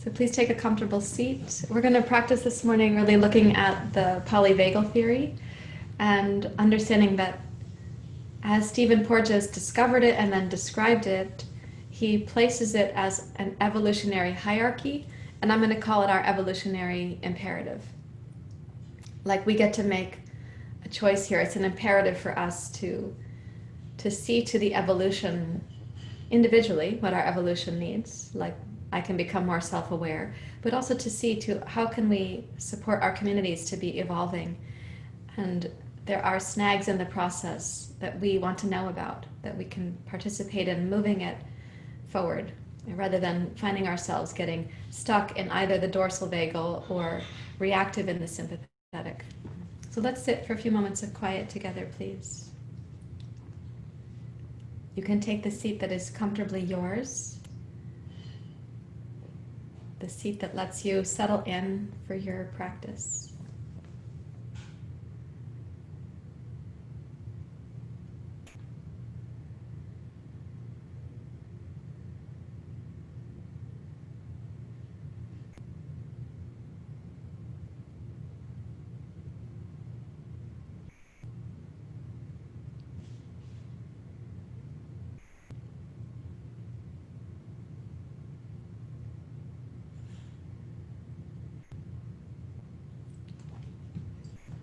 So please take a comfortable seat. We're going to practice this morning really looking at the Polyvagal Theory and understanding that as Stephen Porges discovered it and then described it, he places it as an evolutionary hierarchy, and I'm going to call it our evolutionary imperative. Like we get to make a choice here. It's an imperative for us to see to the evolution individually, what our evolution needs, like I can become more self-aware, but also to see to how can we support our communities to be evolving. And there are snags in the process that we want to know about, that we can participate in moving it forward, rather than finding ourselves getting stuck in either the dorsal vagal or reactive in the sympathetic. So let's sit for a few moments of quiet together, please. You can take the seat that is comfortably yours, the seat that lets you settle in for your practice.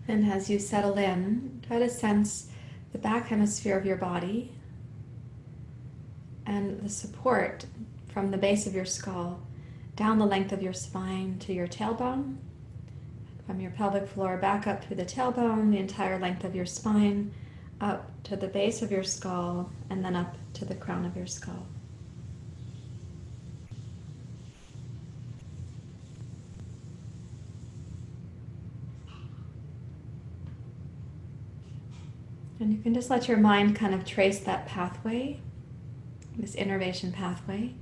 And as you settle in, try to sense the back hemisphere of your body and the support from the base of your skull down the length of your spine to your tailbone, from your pelvic floor back up through the tailbone, the entire length of your spine, up to the base of your skull, and then up to the crown of your skull. And you can just let your mind kind of trace that pathway, this innervation pathway,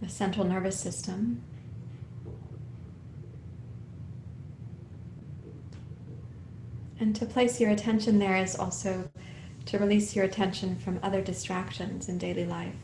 the central nervous system. And to place your attention there is also to release your attention from other distractions in daily life.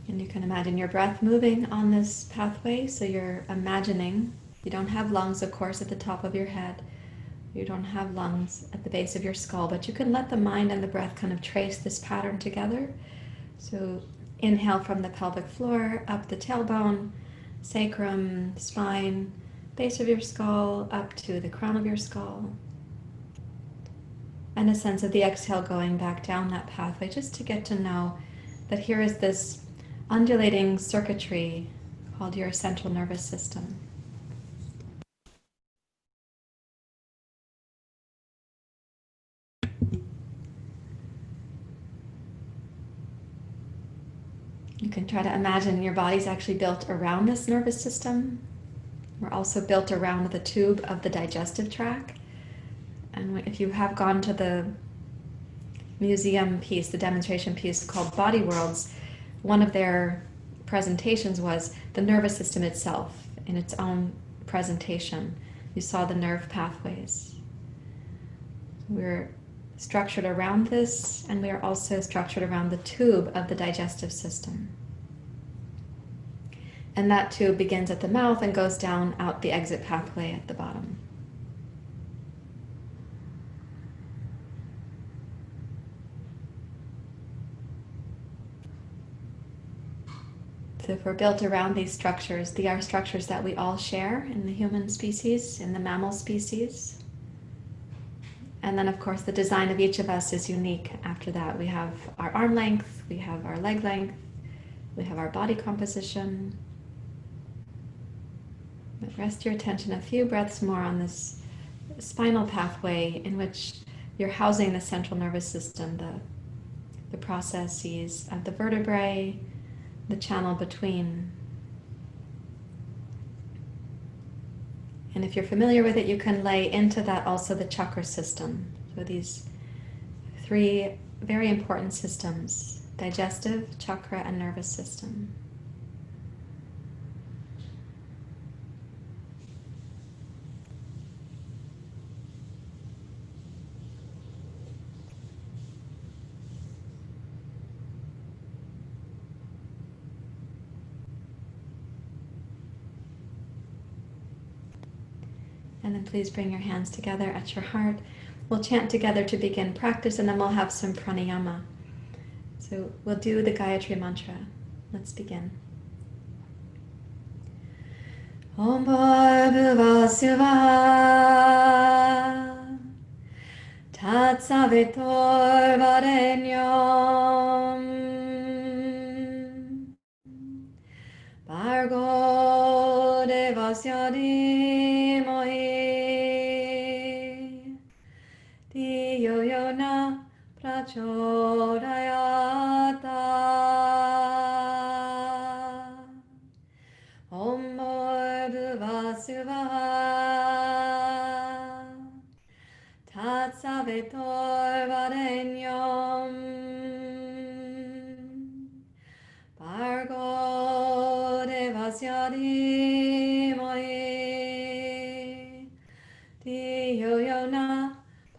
And you can imagine your breath moving on this pathway. So you're imagining, you don't have lungs, of course, at the top of your head. You don't have lungs at the base of your skull, but you can let the mind and the breath kind of trace this pattern together. So inhale from the pelvic floor, up the tailbone, sacrum, spine, base of your skull, up to the crown of your skull. And a sense of the exhale going back down that pathway, just to get to know that here is this undulating circuitry called your central nervous system. You can try to imagine your body's actually built around this nervous system. We're also built around the tube of the digestive tract. And if you have gone to the museum piece, the demonstration piece called Body Worlds, one of their presentations was the nervous system itself in its own presentation. You saw the nerve pathways. We're structured around this, and we are also structured around the tube of the digestive system. And that tube begins at the mouth and goes down out the exit pathway at the bottom. So if we're built around these structures, they are structures that we all share in the human species, in the mammal species. And then, of course, the design of each of us is unique after that. We have our arm length, we have our leg length, we have our body composition. But rest your attention a few breaths more on this spinal pathway in which you're housing the central nervous system, the processes of the vertebrae, the channel between. And if you're familiar with it, you can lay into that also the chakra system. So these three very important systems: digestive, chakra, and nervous system. And please bring your hands together at your heart. We'll chant together to begin practice, and then we'll have some pranayama. So we'll do the Gayatri Mantra. Let's begin. Om Bhurva Suvah Tat Savitor Varenyam Bhargo Devasya Dhimahi Dhiyo Yo Na Prachodayata Om Bhurva Suvah Tat Savitor Varenyam Bhargo Devasya Dhimahi Dhiyo Yo Na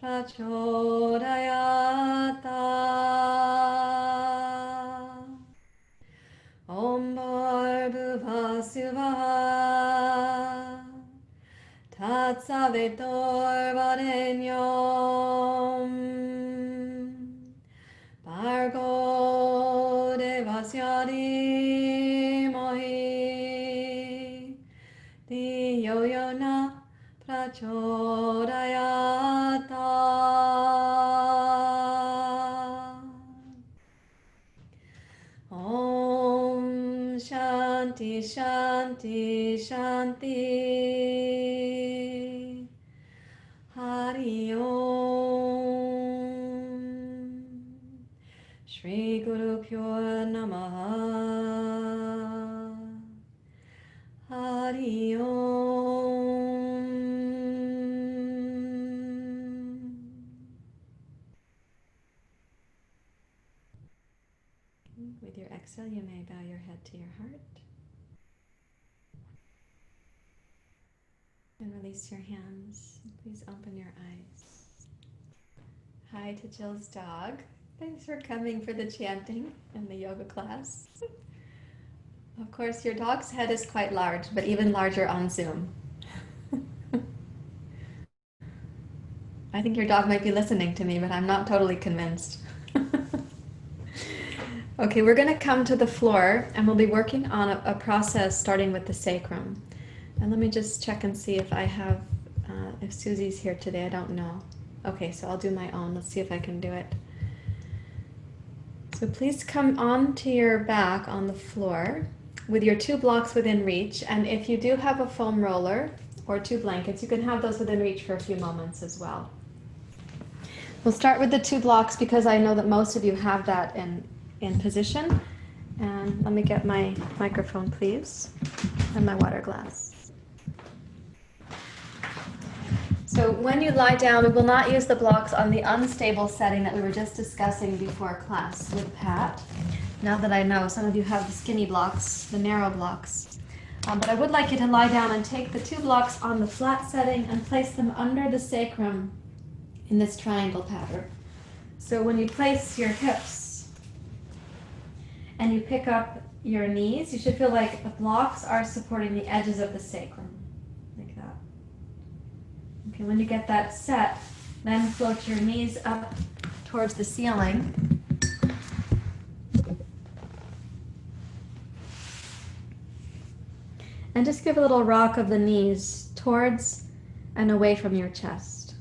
Prachodayata Om Bhurva Suvah Tat Savitor Varenyam Bhargo Devasya Dhimahi Dhiyo Yo Na Prachodayata. Om Shanti Shanti Shanti. Hari Om. Shri Guru Pyo Namaha. Hari Om. With your exhale, you may bow your head to your heart. And release your hands. Please open your eyes. Hi to Jill's dog. Thanks for coming for the chanting and the yoga class. Of course, your dog's head is quite large, but even larger on Zoom. I think your dog might be listening to me, but I'm not totally convinced. Okay, we're going to come to the floor, and we'll be working on a process starting with the sacrum. And let me just check and see if I have, if Susie's here today. I don't know. Okay, so I'll do my own. Let's see if I can do it. So please come onto your back on the floor with your 2 blocks within reach. And if you do have a foam roller or 2 blankets, you can have those within reach for a few moments as well. We'll start with the 2 blocks because I know that most of you have that in position. And let me get my microphone, please, and my water glass. So when you lie down, we will not use the blocks on the unstable setting that we were just discussing before class with Pat. Now that I know some of you have the skinny blocks, the narrow blocks. But I would like you to lie down and take the 2 blocks on the flat setting and place them under the sacrum in this triangle pattern. So when you place your hips and you pick up your knees, you should feel like the blocks are supporting the edges of the sacrum, like that. Okay, when you get that set, then float your knees up towards the ceiling. And just give a little rock of the knees towards and away from your chest.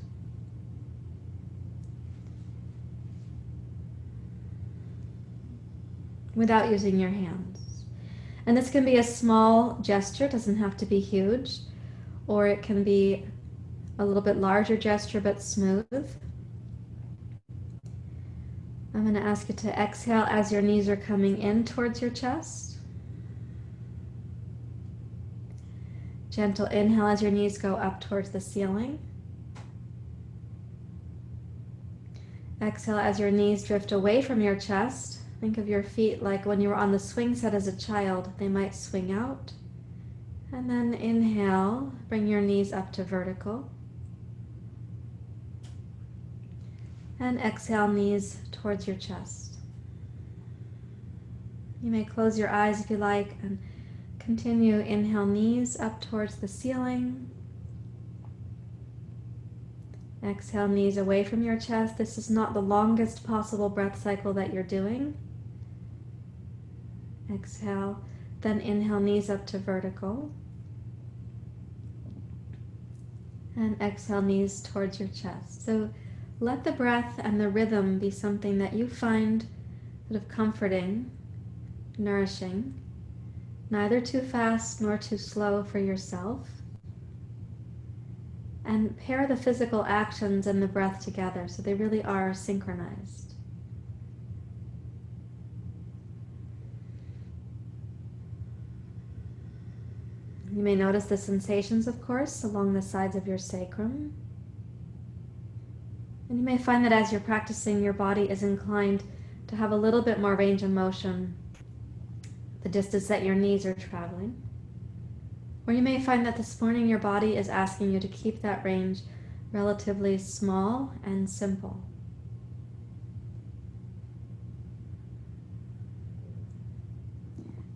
Without using your hands. And this can be a small gesture, it doesn't have to be huge, or it can be a little bit larger gesture but smooth. I'm going to ask you to exhale as your knees are coming in towards your chest. Gentle inhale as your knees go up towards the ceiling. Exhale as your knees drift away from your chest. Think of your feet like when you were on the swing set as a child. They might swing out. And then inhale, bring your knees up to vertical. And exhale, knees towards your chest. You may close your eyes if you like and continue. Inhale, knees up towards the ceiling. Exhale, knees away from your chest. This is not the longest possible breath cycle that you're doing. Exhale, then inhale, knees up to vertical. And exhale, knees towards your chest. So let the breath and the rhythm be something that you find sort of comforting, nourishing, neither too fast nor too slow for yourself. And pair the physical actions and the breath together so they really are synchronized. You may notice the sensations, of course, along the sides of your sacrum. And you may find that as you're practicing, your body is inclined to have a little bit more range of motion, the distance that your knees are traveling. Or you may find that this morning your body is asking you to keep that range relatively small and simple.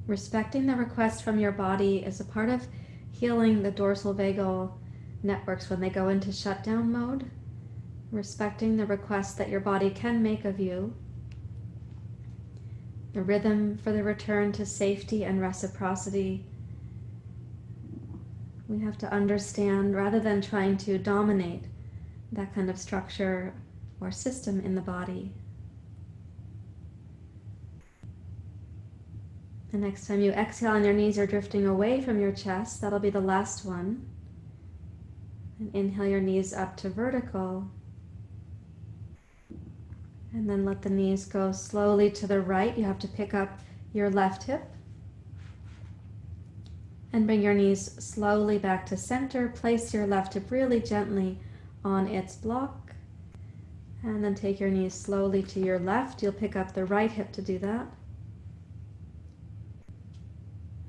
Respecting the request from your body is a part of healing the dorsal vagal networks when they go into shutdown mode. Respecting the request that your body can make of you. The rhythm for the return to safety and reciprocity. We have to understand, rather than trying to dominate that kind of structure or system in the body. The next time you exhale and your knees are drifting away from your chest, that'll be the last one. And inhale your knees up to vertical. And then let the knees go slowly to the right. You have to pick up your left hip. And bring your knees slowly back to center. Place your left hip really gently on its block. And then take your knees slowly to your left. You'll pick up the right hip to do that.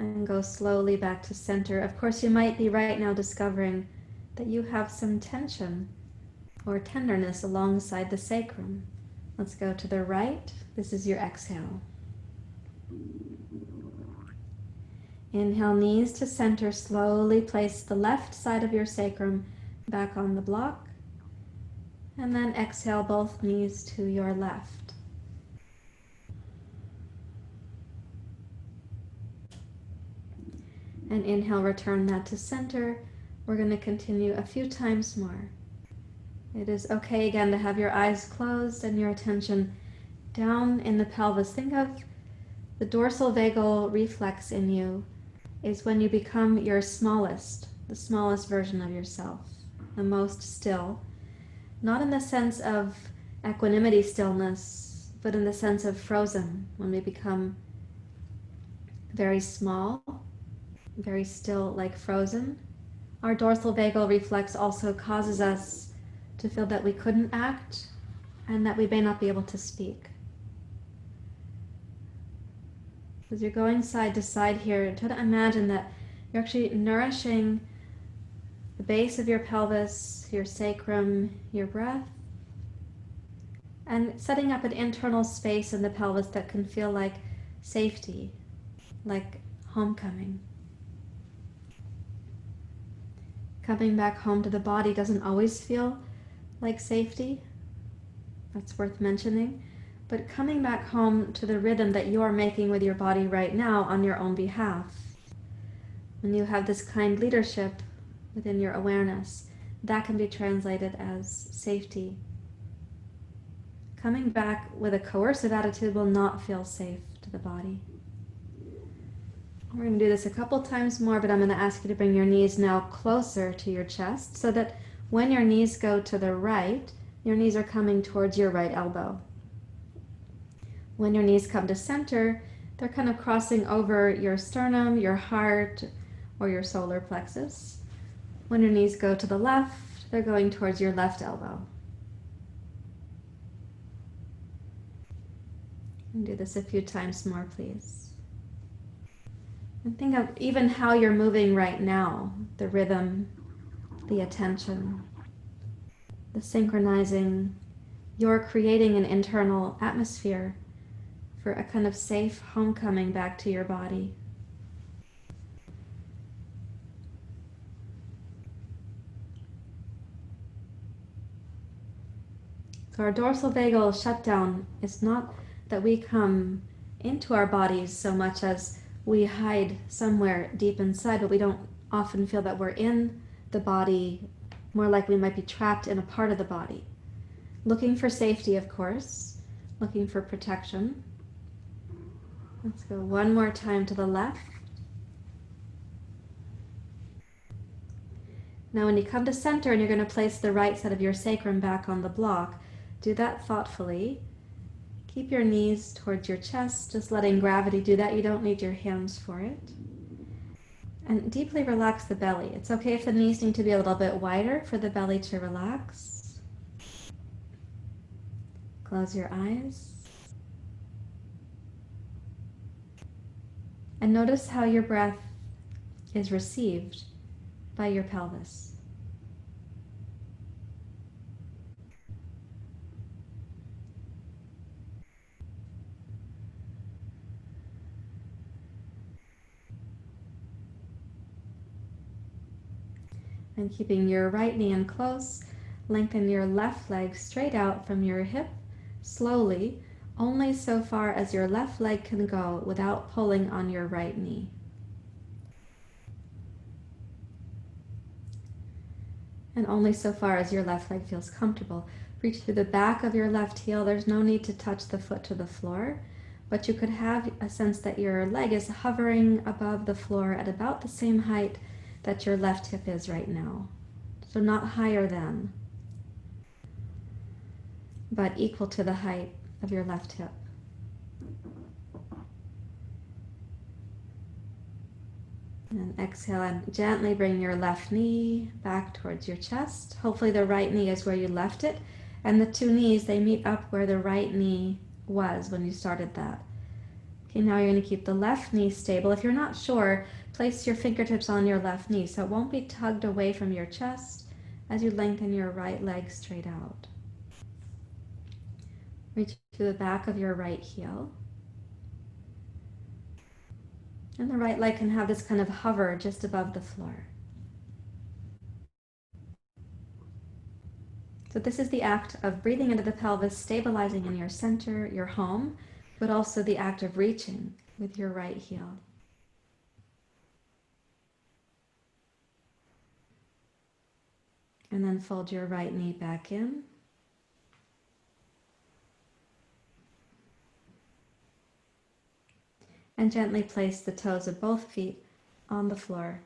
And go slowly back to center. Of course, you might be right now discovering that you have some tension or tenderness alongside the sacrum. Let's go to the right. This is your exhale. Inhale, knees to center. Slowly place the left side of your sacrum back on the block. And then exhale both knees to your left. And inhale, return that to center. We're going to continue a few times more. It is okay again to have your eyes closed and your attention down in the pelvis. Think of the dorsal vagal reflex in you is when you become your smallest, the smallest version of yourself, the most still. Not in the sense of equanimity stillness, but in the sense of frozen, when we become very small, very still, like frozen. Our dorsal vagal reflex also causes us to feel that we couldn't act and that we may not be able to speak. As you're going side to side here, try to imagine that you're actually nourishing the base of your pelvis, your sacrum, your breath, and setting up an internal space in the pelvis that can feel like safety, like homecoming. Coming back home to the body doesn't always feel like safety. That's worth mentioning. But coming back home to the rhythm that you are making with your body right now on your own behalf, when you have this kind leadership within your awareness, that can be translated as safety. Coming back with a coercive attitude will not feel safe to the body. We're going to do this a couple times more, but I'm going to ask you to bring your knees now closer to your chest so that when your knees go to the right, your knees are coming towards your right elbow. When your knees come to center, they're kind of crossing over your sternum, your heart, or your solar plexus. When your knees go to the left, they're going towards your left elbow. And do this a few times more, please. And think of even how you're moving right now, the rhythm, the attention, the synchronizing. You're creating an internal atmosphere for a kind of safe homecoming back to your body. So our dorsal vagal shutdown is not that we come into our bodies so much as we hide somewhere deep inside, but we don't often feel that we're in the body, more like we might be trapped in a part of the body. Looking for safety, of course, looking for protection. Let's go one more time to the left. Now when you come to center and you're going to place the right side of your sacrum back on the block, do that thoughtfully. Keep your knees towards your chest, just letting gravity do that. You don't need your hands for it. And deeply relax the belly. It's okay if the knees need to be a little bit wider for the belly to relax. Close your eyes. And notice how your breath is received by your pelvis. And keeping your right knee in close, lengthen your left leg straight out from your hip, slowly, only so far as your left leg can go without pulling on your right knee. And only so far as your left leg feels comfortable. Reach through the back of your left heel. There's no need to touch the foot to the floor, but you could have a sense that your leg is hovering above the floor at about the same height that your left hip is right now. So not higher than, but equal to the height of your left hip. And exhale and gently bring your left knee back towards your chest. Hopefully the right knee is where you left it, and the two knees, they meet up where the right knee was when you started that. Okay, now you're going to keep the left knee stable. If you're not sure, place your fingertips on your left knee so it won't be tugged away from your chest as you lengthen your right leg straight out. Reach to the back of your right heel. And the right leg can have this kind of hover just above the floor. So this is the act of breathing into the pelvis, stabilizing in your center, your home, but also the act of reaching with your right heel. And then fold your right knee back in. And gently place the toes of both feet on the floor.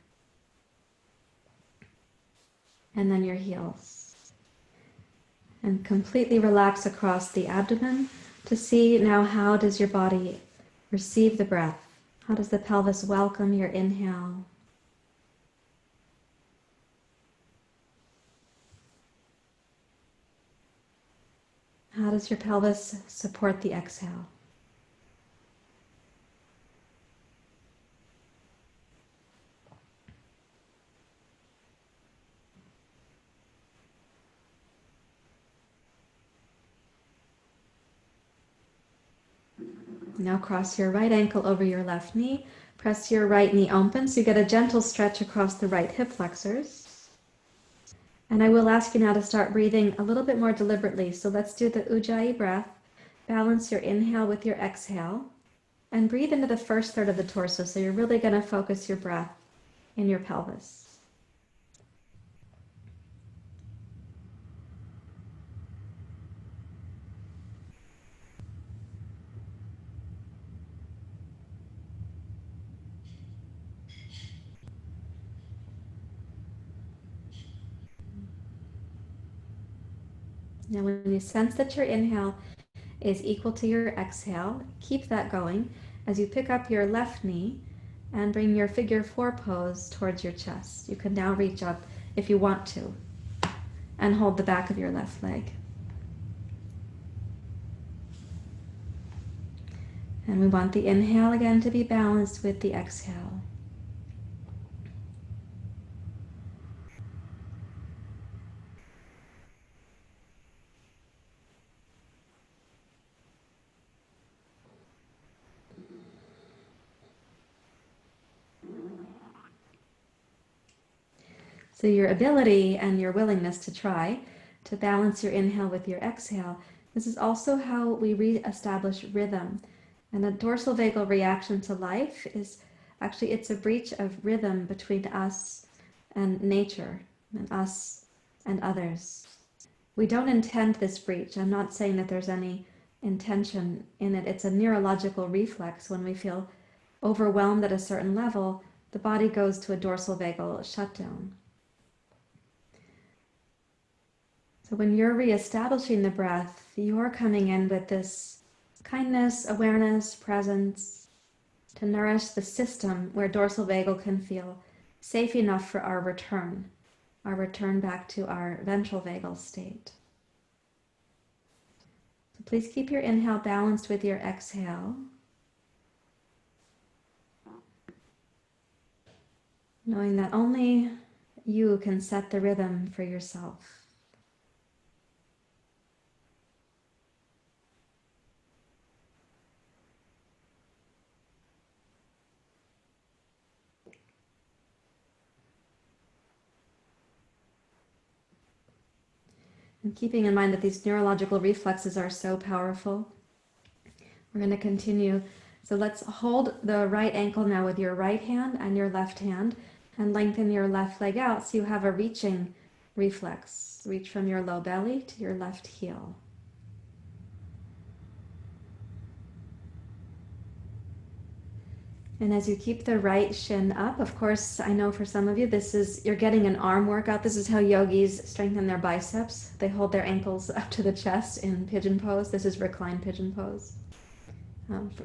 And then your heels. And completely relax across the abdomen to see now how does your body receive the breath. How does the pelvis welcome your inhale? How does your pelvis support the exhale? Now cross your right ankle over your left knee. Press your right knee open so you get a gentle stretch across the right hip flexors. And I will ask you now to start breathing a little bit more deliberately. So let's do the Ujjayi breath. Balance your inhale with your exhale. And breathe into the first third of the torso. So you're really going to focus your breath in your pelvis. Now when you sense that your inhale is equal to your exhale, keep that going as you pick up your left knee and bring your figure four pose towards your chest. You can now reach up if you want to and hold the back of your left leg. And we want the inhale again to be balanced with the exhale. So your ability and your willingness to try to balance your inhale with your exhale. This is also how we re-establish rhythm. And a dorsal vagal reaction to life is actually, it's a breach of rhythm between us and nature, and us and others. We don't intend this breach. I'm not saying that there's any intention in it. It's a neurological reflex. When we feel overwhelmed at a certain level, the body goes to a dorsal vagal shutdown. So when you're reestablishing the breath, you're coming in with this kindness, awareness, presence to nourish the system where dorsal vagal can feel safe enough for our return back to our ventral vagal state. So please keep your inhale balanced with your exhale. Knowing that only you can set the rhythm for yourself. And keeping in mind that these neurological reflexes are so powerful, we're going to continue. So let's hold the right ankle now with your right hand and your left hand, and lengthen your left leg out so you have a reaching reflex. Reach from your low belly to your left heel. And as you keep the right shin up, of course, I know for some of you, you're getting an arm workout. This is how yogis strengthen their biceps. They hold their ankles up to the chest in pigeon pose. This is reclined pigeon pose.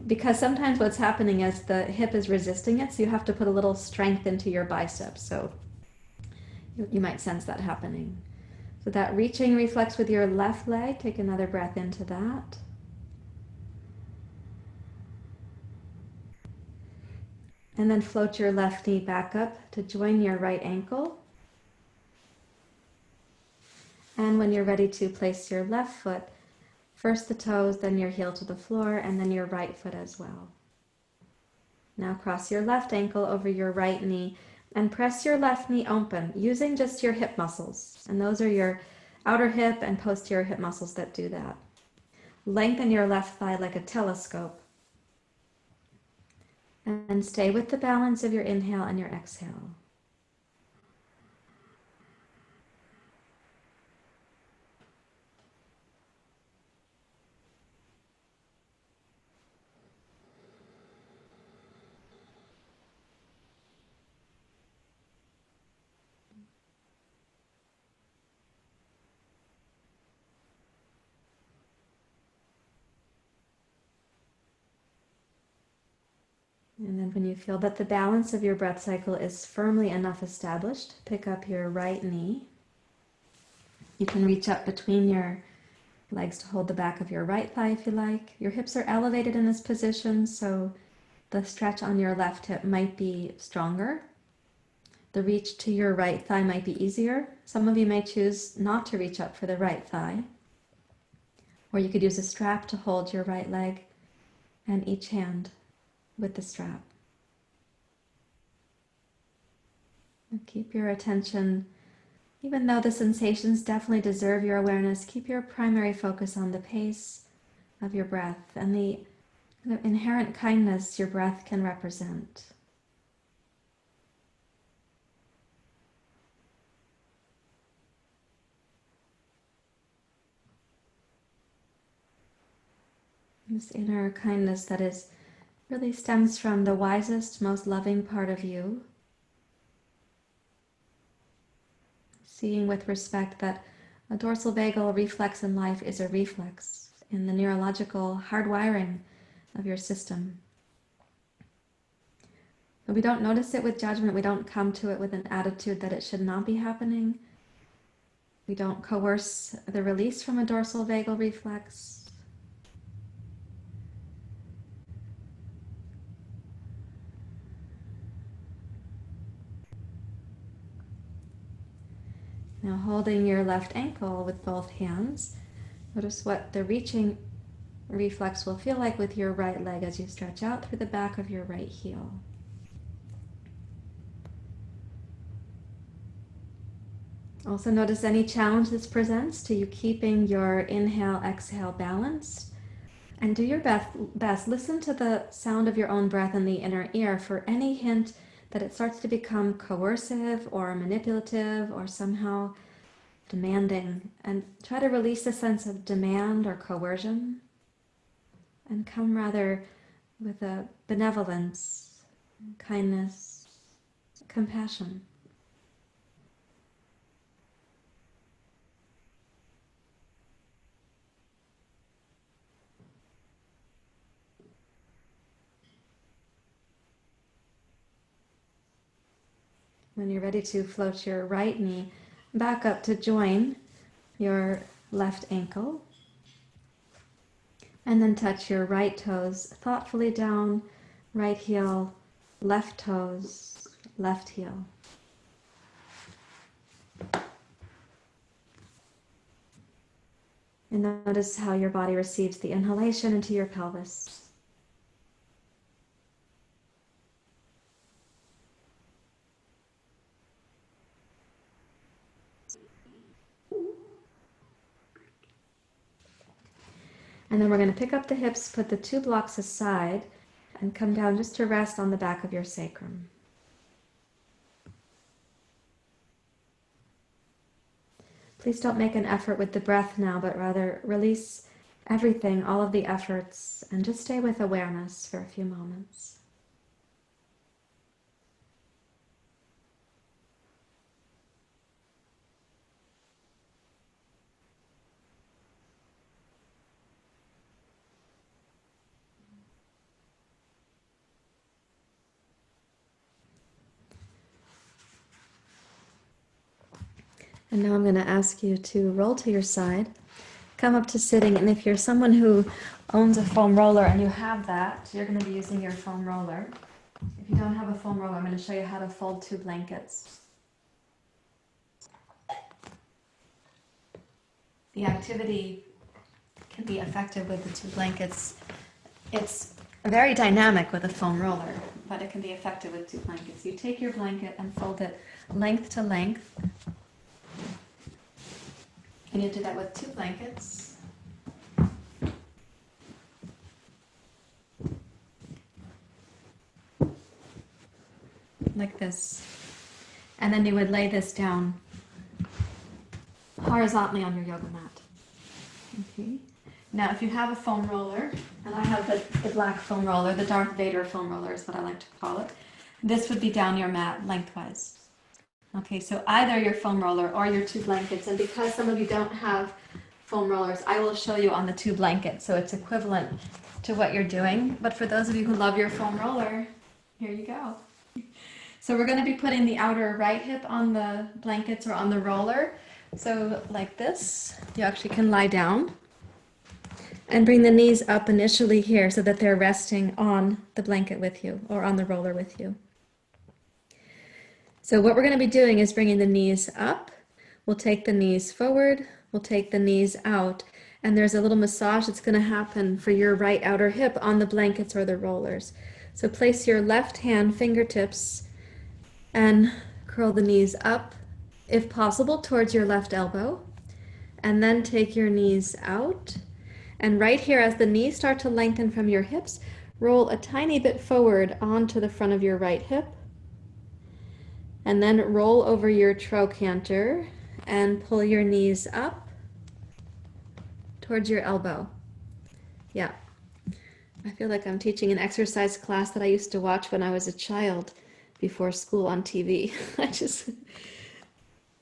Because sometimes what's happening is the hip is resisting it, so you have to put a little strength into your biceps. So you might sense that happening. So that reaching reflex with your left leg, take another breath into that. And then float your left knee back up to join your right ankle. And when you're ready to place your left foot, first the toes, then your heel to the floor, and then your right foot as well. Now cross your left ankle over your right knee and press your left knee open using just your hip muscles. And those are your outer hip and posterior hip muscles that do that. Lengthen your left thigh like a telescope. And stay with the balance of your inhale and your exhale. And then when you feel that the balance of your breath cycle is firmly enough established, pick up your right knee. You can reach up between your legs to hold the back of your right thigh if you like. Your hips are elevated in this position, so the stretch on your left hip might be stronger. The reach to your right thigh might be easier. Some of you may choose not to reach up for the right thigh. Or you could use a strap to hold your right leg and each hand with the strap. And keep your attention, even though the sensations definitely deserve your awareness, keep your primary focus on the pace of your breath and the inherent kindness your breath can represent. This inner kindness that really stems from the wisest, most loving part of you. Seeing with respect that a dorsal vagal reflex in life is a reflex in the neurological hardwiring of your system. But we don't notice it with judgment. We don't come to it with an attitude that it should not be happening. We don't coerce the release from a dorsal vagal reflex. Now holding your left ankle with both hands, notice what the reaching reflex will feel like with your right leg as you stretch out through the back of your right heel. Also notice any challenge this presents to you keeping your inhale-exhale balanced. And do your best. Listen to the sound of your own breath in the inner ear for any hint that it starts to become coercive or manipulative or somehow demanding. And try to release the sense of demand or coercion and come rather with a benevolence, kindness, compassion. When you're ready to float your right knee back up to join your left ankle. And then touch your right toes thoughtfully down, right heel, left toes, left heel. And notice how your body receives the inhalation into your pelvis. And then we're going to pick up the hips, put the 2 blocks aside, and come down just to rest on the back of your sacrum. Please don't make an effort with the breath now, but rather release everything, all of the efforts, and just stay with awareness for a few moments. And now I'm going to ask you to roll to your side, come up to sitting, and if you're someone who owns a foam roller and you have that, you're going to be using your foam roller. If you don't have a foam roller, I'm going to show you how to fold 2 blankets. The activity can be effective with the 2 blankets. It's very dynamic with a foam roller, but it can be effective with 2 blankets. You take your blanket and fold it length to length. And you do that with 2 blankets. Like this. And then you would lay this down horizontally on your yoga mat. Okay. Now if you have a foam roller, and I have the black foam roller, the Darth Vader foam roller is what I like to call it, this would be down your mat lengthwise. Okay, so either your foam roller or your 2 blankets, and because some of you don't have foam rollers, I will show you on the 2 blankets, so it's equivalent to what you're doing. But for those of you who love your foam roller, here you go. So we're going to be putting the outer right hip on the blankets or on the roller. So like this, you actually can lie down and bring the knees up initially here so that they're resting on the blanket with you or on the roller with you. So what we're going to be doing is bringing the knees up. We'll take the knees forward. We'll take the knees out. And there's a little massage that's going to happen for your right outer hip on the blankets or the rollers. So place your left hand fingertips and curl the knees up, if possible, towards your left elbow. And then take your knees out. And right here, as the knees start to lengthen from your hips, roll a tiny bit forward onto the front of your right hip. And then roll over your trochanter and pull your knees up towards your elbow. Yeah. I feel like I'm teaching an exercise class that I used to watch when I was a child before school on TV. I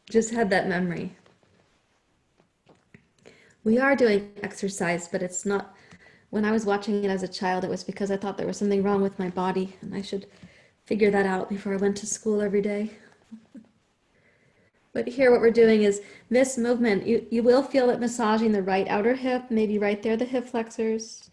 just had that memory. We are doing exercise, but it's not, when I was watching it as a child, it was because I thought there was something wrong with my body and I should figure that out before I went to school every day. But here what we're doing is this movement, you will feel it massaging the right outer hip, maybe right there, the hip flexors.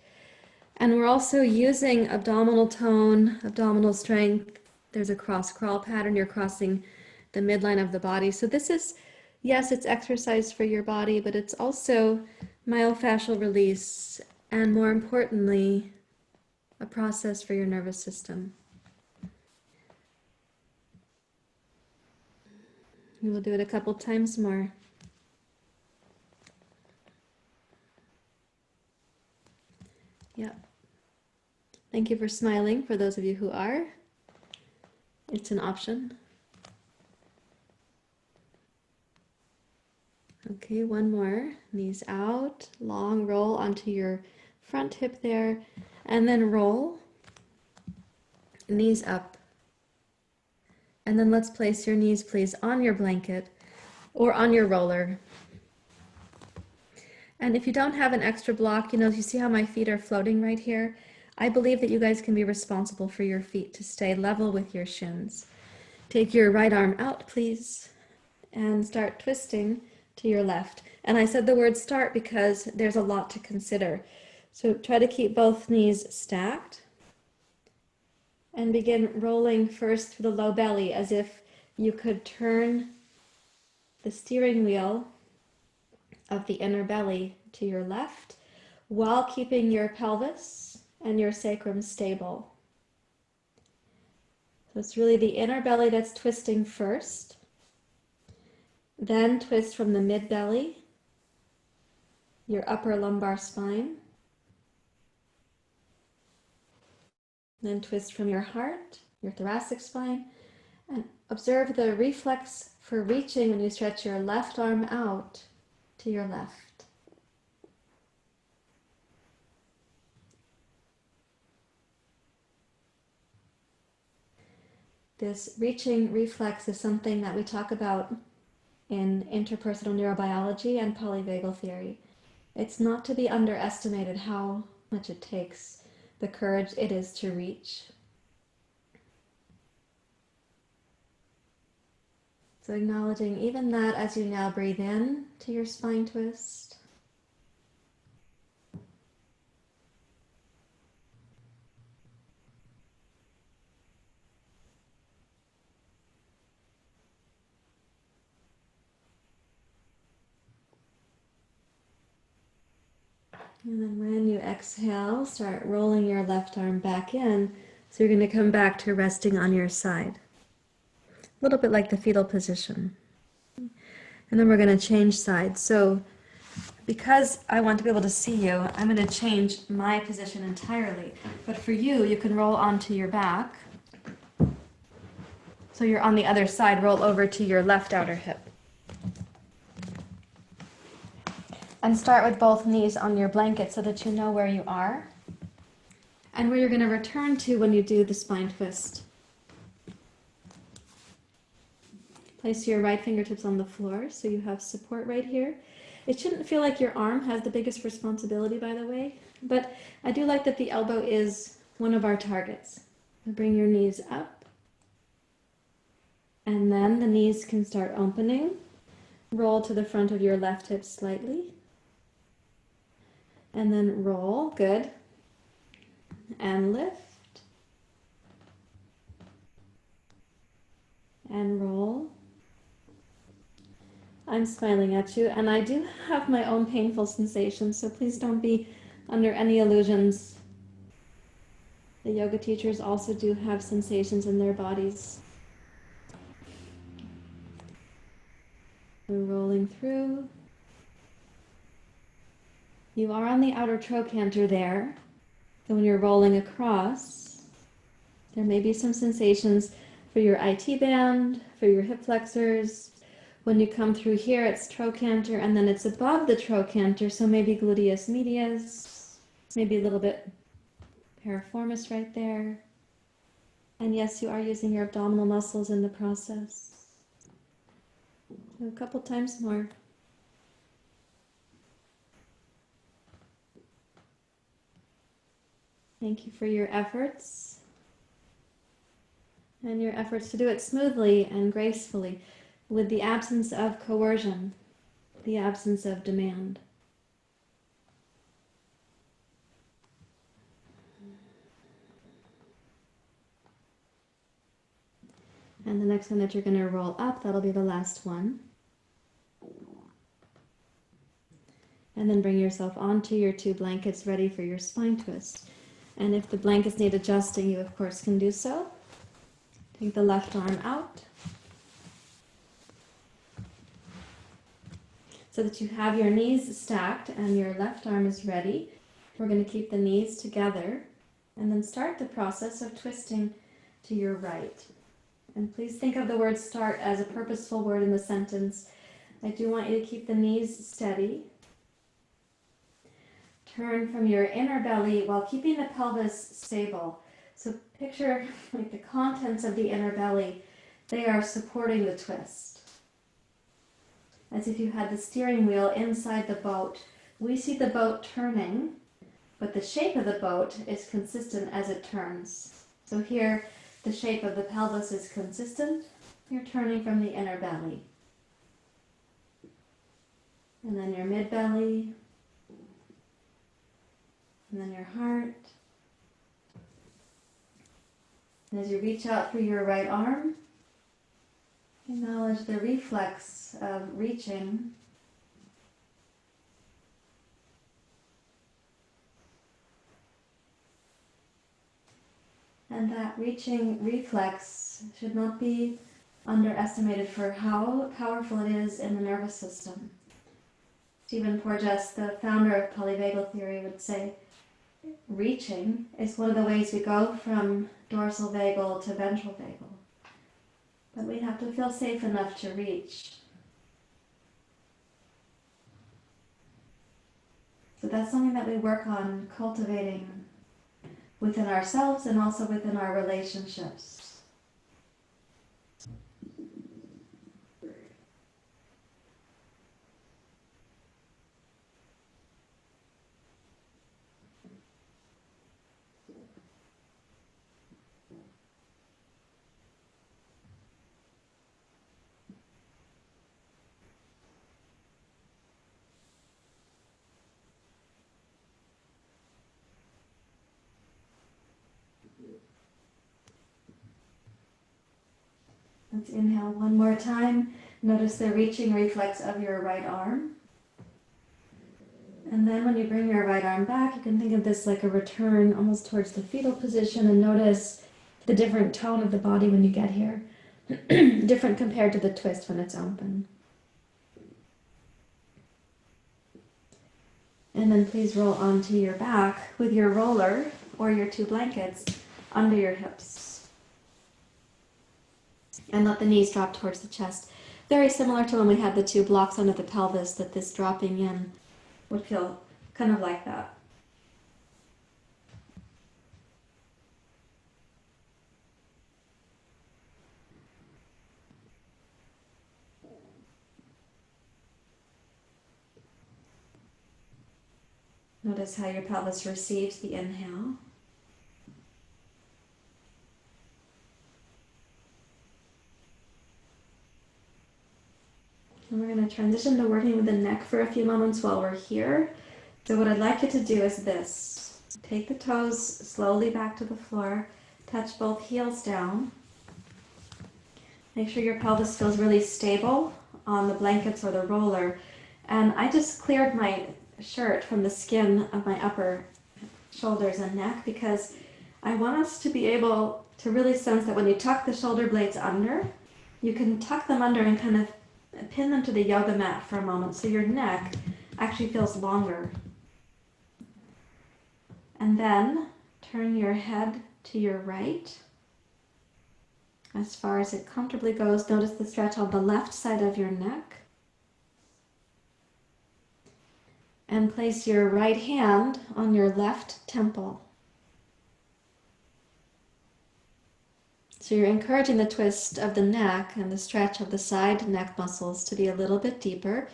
And we're also using abdominal tone, abdominal strength. There's a cross crawl pattern. You're crossing the midline of the body. So this is, yes, it's exercise for your body, but it's also myofascial release, and more importantly, a process for your nervous system. We will do it a couple times more. Yep. Thank you for smiling, for those of you who are. It's an option. Okay, one more. Knees out, long roll onto your front hip there, and then roll. Knees up. And then let's place your knees, please, on your blanket or on your roller. And if you don't have an extra block, you see how my feet are floating right here? I believe that you guys can be responsible for your feet to stay level with your shins. Take your right arm out, please, and start twisting to your left. And I said the word start because there's a lot to consider. So try to keep both knees stacked and begin rolling first through the low belly as if you could turn the steering wheel of the inner belly to your left while keeping your pelvis and your sacrum stable. So it's really the inner belly that's twisting first. Then twist from the mid belly, your upper lumbar spine. Then twist from your heart, your thoracic spine, and observe the reflex for reaching when you stretch your left arm out to your left. This reaching reflex is something that we talk about in interpersonal neurobiology and polyvagal theory. It's not to be underestimated how much it takes, the courage it is to reach. So acknowledging even that as you now breathe in to your spine twist. And then when you exhale, start rolling your left arm back in. So you're going to come back to resting on your side. A little bit like the fetal position. And then we're going to change sides. So because I want to be able to see you, I'm going to change my position entirely. But for you, you can roll onto your back. So you're on the other side, roll over to your left outer hip. And start with both knees on your blanket so that you know where you are and where you're going to return to when you do the spine twist. Place your right fingertips on the floor so you have support right here. It shouldn't feel like your arm has the biggest responsibility, by the way, but I do like that the elbow is one of our targets. So bring your knees up, and then the knees can start opening. Roll to the front of your left hip slightly. And then roll, good, and lift, and roll. I'm smiling at you, and I do have my own painful sensations, so please don't be under any illusions. The yoga teachers also do have sensations in their bodies. We're rolling through. You are on the outer trochanter there, so when you're rolling across, there may be some sensations for your IT band, for your hip flexors. When you come through here, it's trochanter, and then it's above the trochanter, so maybe gluteus medius, maybe a little bit piriformis right there. And yes, you are using your abdominal muscles in the process. So a couple times more. Thank you for your efforts and your efforts to do it smoothly and gracefully with the absence of coercion, the absence of demand. And the next one that you're going to roll up, that'll be the last one. And then bring yourself onto your two blankets ready for your spine twist. And if the blankets need adjusting, you of course can do so. Take the left arm out. so that you have your knees stacked and your left arm is ready. We're going to keep the knees together and then start the process of twisting to your right. And please think of the word start as a purposeful word in the sentence. I do want you to keep the knees steady. Turn from your inner belly while keeping the pelvis stable. So picture like the contents of the inner belly. They are supporting the twist. As if you had the steering wheel inside the boat. We see the boat turning, but the shape of the boat is consistent as it turns. So here, the shape of the pelvis is consistent. You're turning from the inner belly. And then your mid-belly. And then your heart. And as you reach out through your right arm, acknowledge the reflex of reaching. And that reaching reflex should not be underestimated for how powerful it is in the nervous system. Stephen Porges, the founder of Polyvagal Theory, would say, reaching is one of the ways we go from dorsal vagal to ventral vagal. But we have to feel safe enough to reach. So that's something that we work on cultivating within ourselves and also within our relationships. Let's inhale one more time. Notice the reaching reflex of your right arm. And then when you bring your right arm back, you can think of this like a return almost towards the fetal position, and notice the different tone of the body when you get here. Different compared to the twist when it's open. And then please roll onto your back with your roller or your two blankets under your hips. And let the knees drop towards the chest. Very similar to when we had the two blocks under the pelvis, that this dropping in would feel kind of like that. Notice how your pelvis receives the inhale. And we're going to transition to working with the neck for a few moments while we're here. So what I'd like you to do is this. Take the toes slowly back to the floor. Touch both heels down. Make sure your pelvis feels really stable on the blankets or the roller. And I just cleared my shirt from the skin of my upper shoulders and neck because I want us to be able to really sense that when you tuck the shoulder blades under, you can tuck them under and kind of pin them to the yoga mat for a moment so your neck actually feels longer. And then turn your head to your right as far as it comfortably goes. Notice the stretch on the left side of your neck. And place your right hand on your left temple. So you're encouraging the twist of the neck and the stretch of the side neck muscles to be a little bit deeper.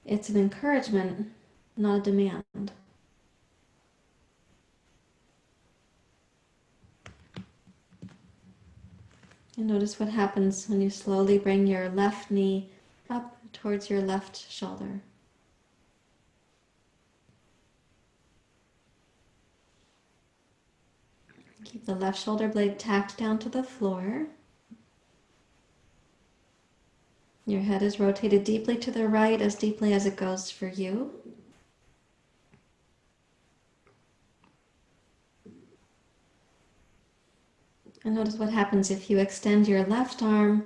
It's an encouragement, not a demand. And notice what happens when you slowly bring your left knee up towards your left shoulder. Keep the left shoulder blade tacked down to the floor. Your head is rotated deeply to the right, as deeply as it goes for you. And notice what happens if you extend your left arm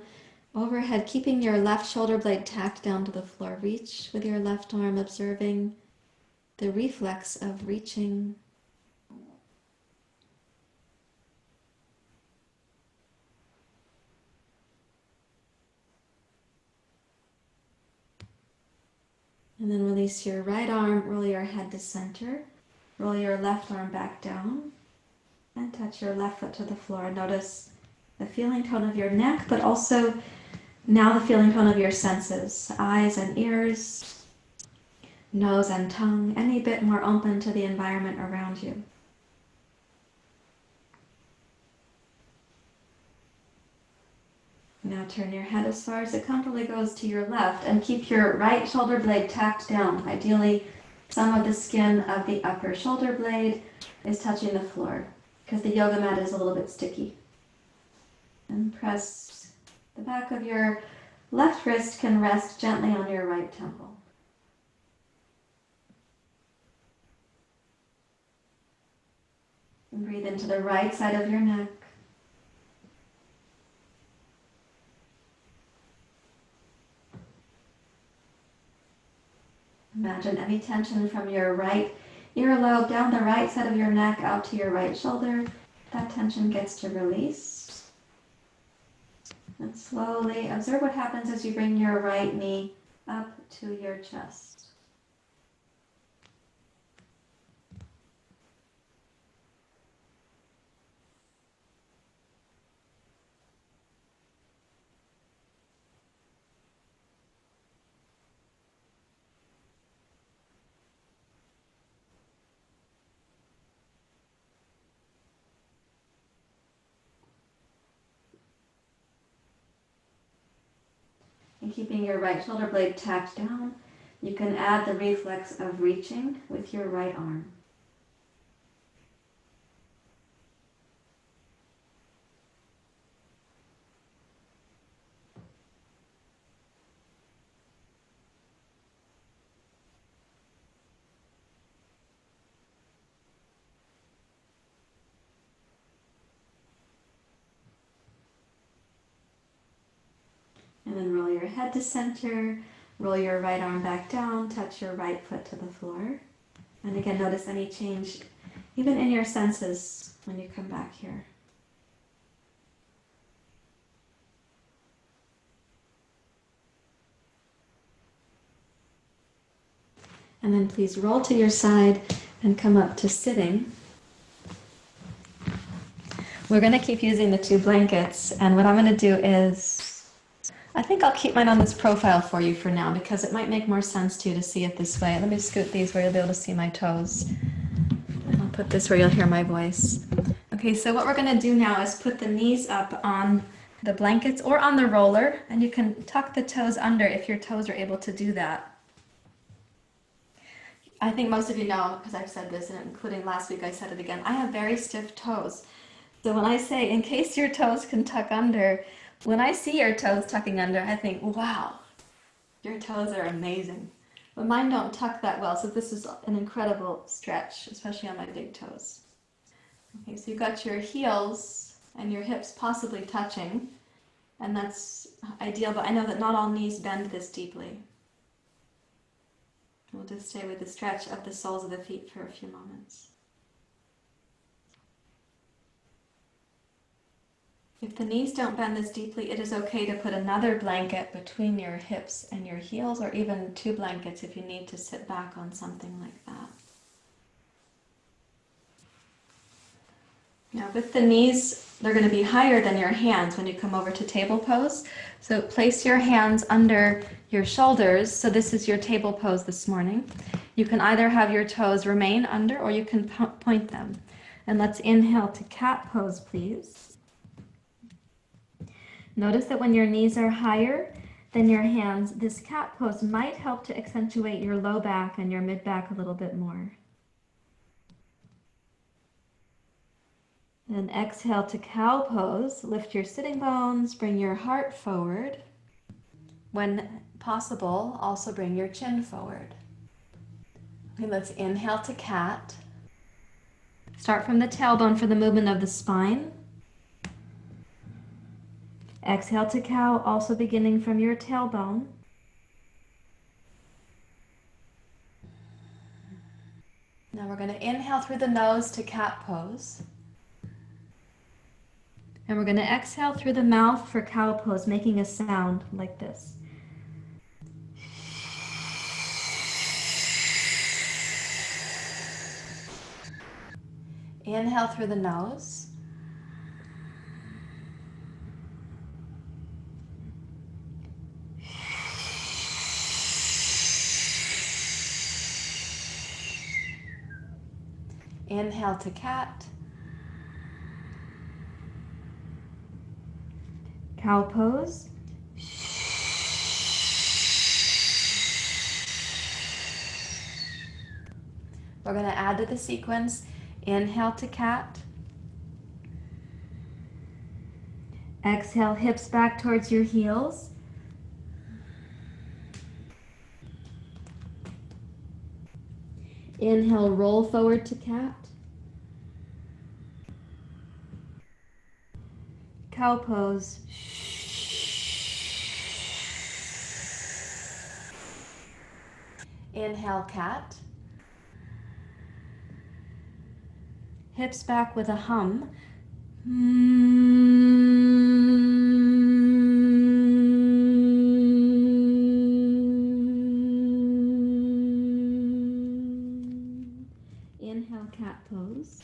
Overhead, keeping your left shoulder blade tacked down to the floor. Reach with your left arm, observing the reflex of reaching. And then release your right arm, roll your head to center. Roll your left arm back down and touch your left foot to the floor. Notice the feeling tone of your neck, but also now the feeling tone of your senses, eyes and ears, nose and tongue, any bit more open to the environment around you. Now turn your head as far as it comfortably goes to your left and keep your right shoulder blade tacked down. Ideally, some of the skin of the upper shoulder blade is touching the floor because the yoga mat is a little bit sticky. And press the back of your left wrist can rest gently on your right temple. And breathe into the right side of your neck. Imagine any tension from your right earlobe down the right side of your neck out to your right shoulder. That tension gets to release. And slowly observe what happens as you bring your right knee up to your chest. And keeping your right shoulder blade tacked down, you can add the reflex of reaching with your right arm. And then roll your head to center, roll your right arm back down, touch your right foot to the floor. And again, notice any change, even in your senses, when you come back here. And then please roll to your side and come up to sitting. We're going to keep using the two blankets, and what I'm going to do is, I think I'll keep mine on this profile for you for now because it might make more sense to see it this way. Let me scoot these where you'll be able to see my toes. And I'll put this where you'll hear my voice. Okay, so what we're going to do now is put the knees up on the blankets or on the roller, and you can tuck the toes under if your toes are able to do that. I think most of you know, because I've said this, and including last week I said it again, I have very stiff toes. So when I say, in case your toes can tuck under, when I see your toes tucking under, I think, wow, your toes are amazing. But mine don't tuck that well, so this is an incredible stretch, especially on my big toes. Okay, so you've got your heels and your hips possibly touching, and that's ideal, but I know that not all knees bend this deeply. We'll just stay with the stretch of the soles of the feet for a few moments. If the knees don't bend this deeply, it is okay to put another blanket between your hips and your heels, or even two blankets if you need to sit back on something like that. Now with the knees, they're going to be higher than your hands when you come over to table pose. So place your hands under your shoulders. So this is your table pose this morning. You can either have your toes remain under or you can point them. And let's inhale to cat pose, please. Notice that when your knees are higher than your hands, this cat pose might help to accentuate your low back and your mid back a little bit more. And exhale to cow pose. Lift your sitting bones, bring your heart forward. When possible, also bring your chin forward. Okay, let's inhale to cat. Start from the tailbone for the movement of the spine. Exhale to cow, also beginning from your tailbone. Now we're going to inhale through the nose to cat pose. And we're going to exhale through the mouth for cow pose, making a sound like this. Inhale through the nose. Inhale to cat. Cow pose. We're going to add to the sequence. Inhale to cat. Exhale, hips back towards your heels. Inhale, roll forward to cat. Cow pose. Inhale, cat. Hips back with a hum. Inhale, cat pose.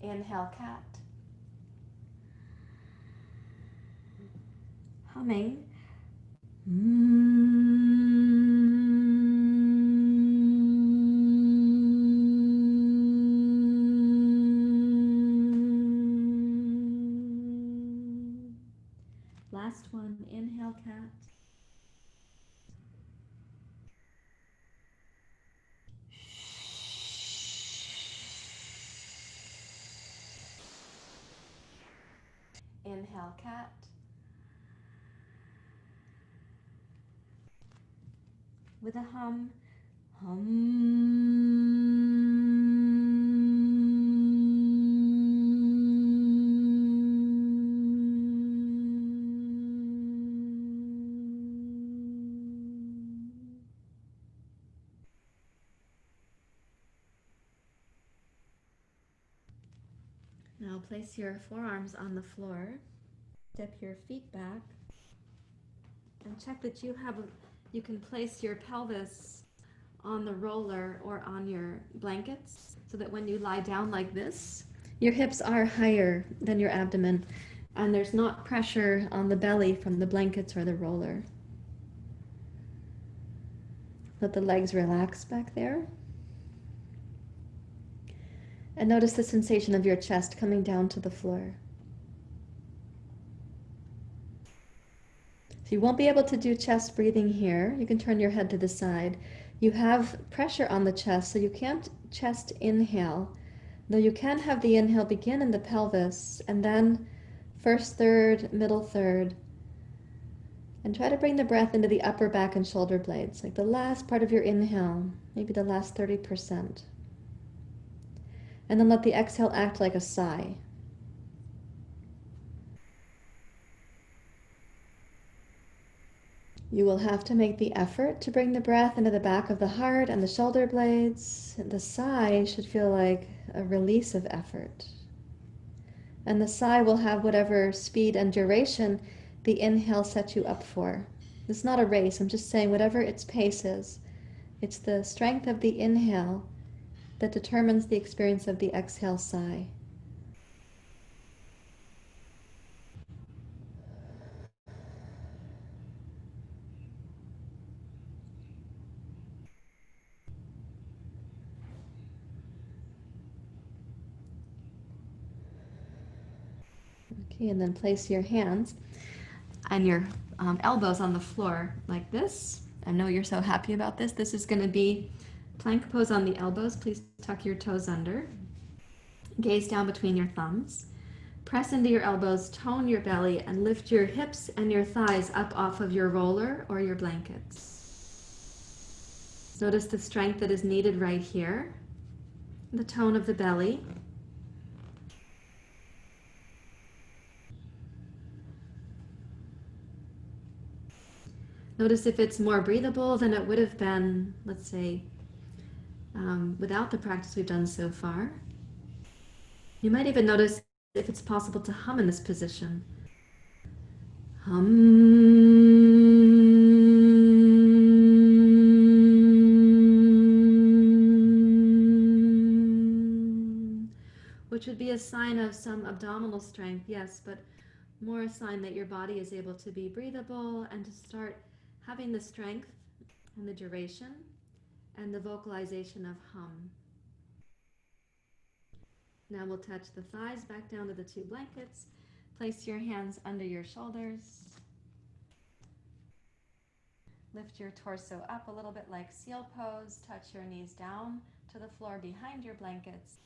Inhale, cat. Humming. Last one. Inhale, cat. Inhale, cat. With a hum. Now place your forearms on the floor. Step your feet back. And check that you can place your pelvis on the roller or on your blankets so that when you lie down like this, your hips are higher than your abdomen and there's not pressure on the belly from the blankets or the roller. Let the legs relax back there. And notice the sensation of your chest coming down to the floor. So you won't be able to do chest breathing here. You can turn your head to the side. You have pressure on the chest, so you can't chest inhale, though you can have the inhale begin in the pelvis, and then first third, middle third, and try to bring the breath into the upper back and shoulder blades, like the last part of your inhale, maybe the last 30%. And then let the exhale act like a sigh. You will have to make the effort to bring the breath into the back of the heart and the shoulder blades. The sigh should feel like a release of effort. And the sigh will have whatever speed and duration the inhale sets you up for. It's not a race, I'm just saying whatever its pace is. It's the strength of the inhale that determines the experience of the exhale sigh. Okay, and then place your hands and your elbows on the floor like this. I know you're so happy about this. This is going to be plank pose on the elbows. Please tuck your toes under. Gaze down between your thumbs. Press into your elbows, tone your belly, and lift your hips and your thighs up off of your roller or your blankets. Notice the strength that is needed right here, the tone of the belly. Notice if it's more breathable than it would have been, let's say, without the practice we've done so far. You might even notice if it's possible to hum in this position. Hum, which would be a sign of some abdominal strength, yes, but more a sign that your body is able to be breathable and to start having the strength and the duration and the vocalization of hum. Now we'll touch the thighs back down to the two blankets. Place your hands under your shoulders. Lift your torso up a little bit like seal pose. Touch your knees down to the floor behind your blankets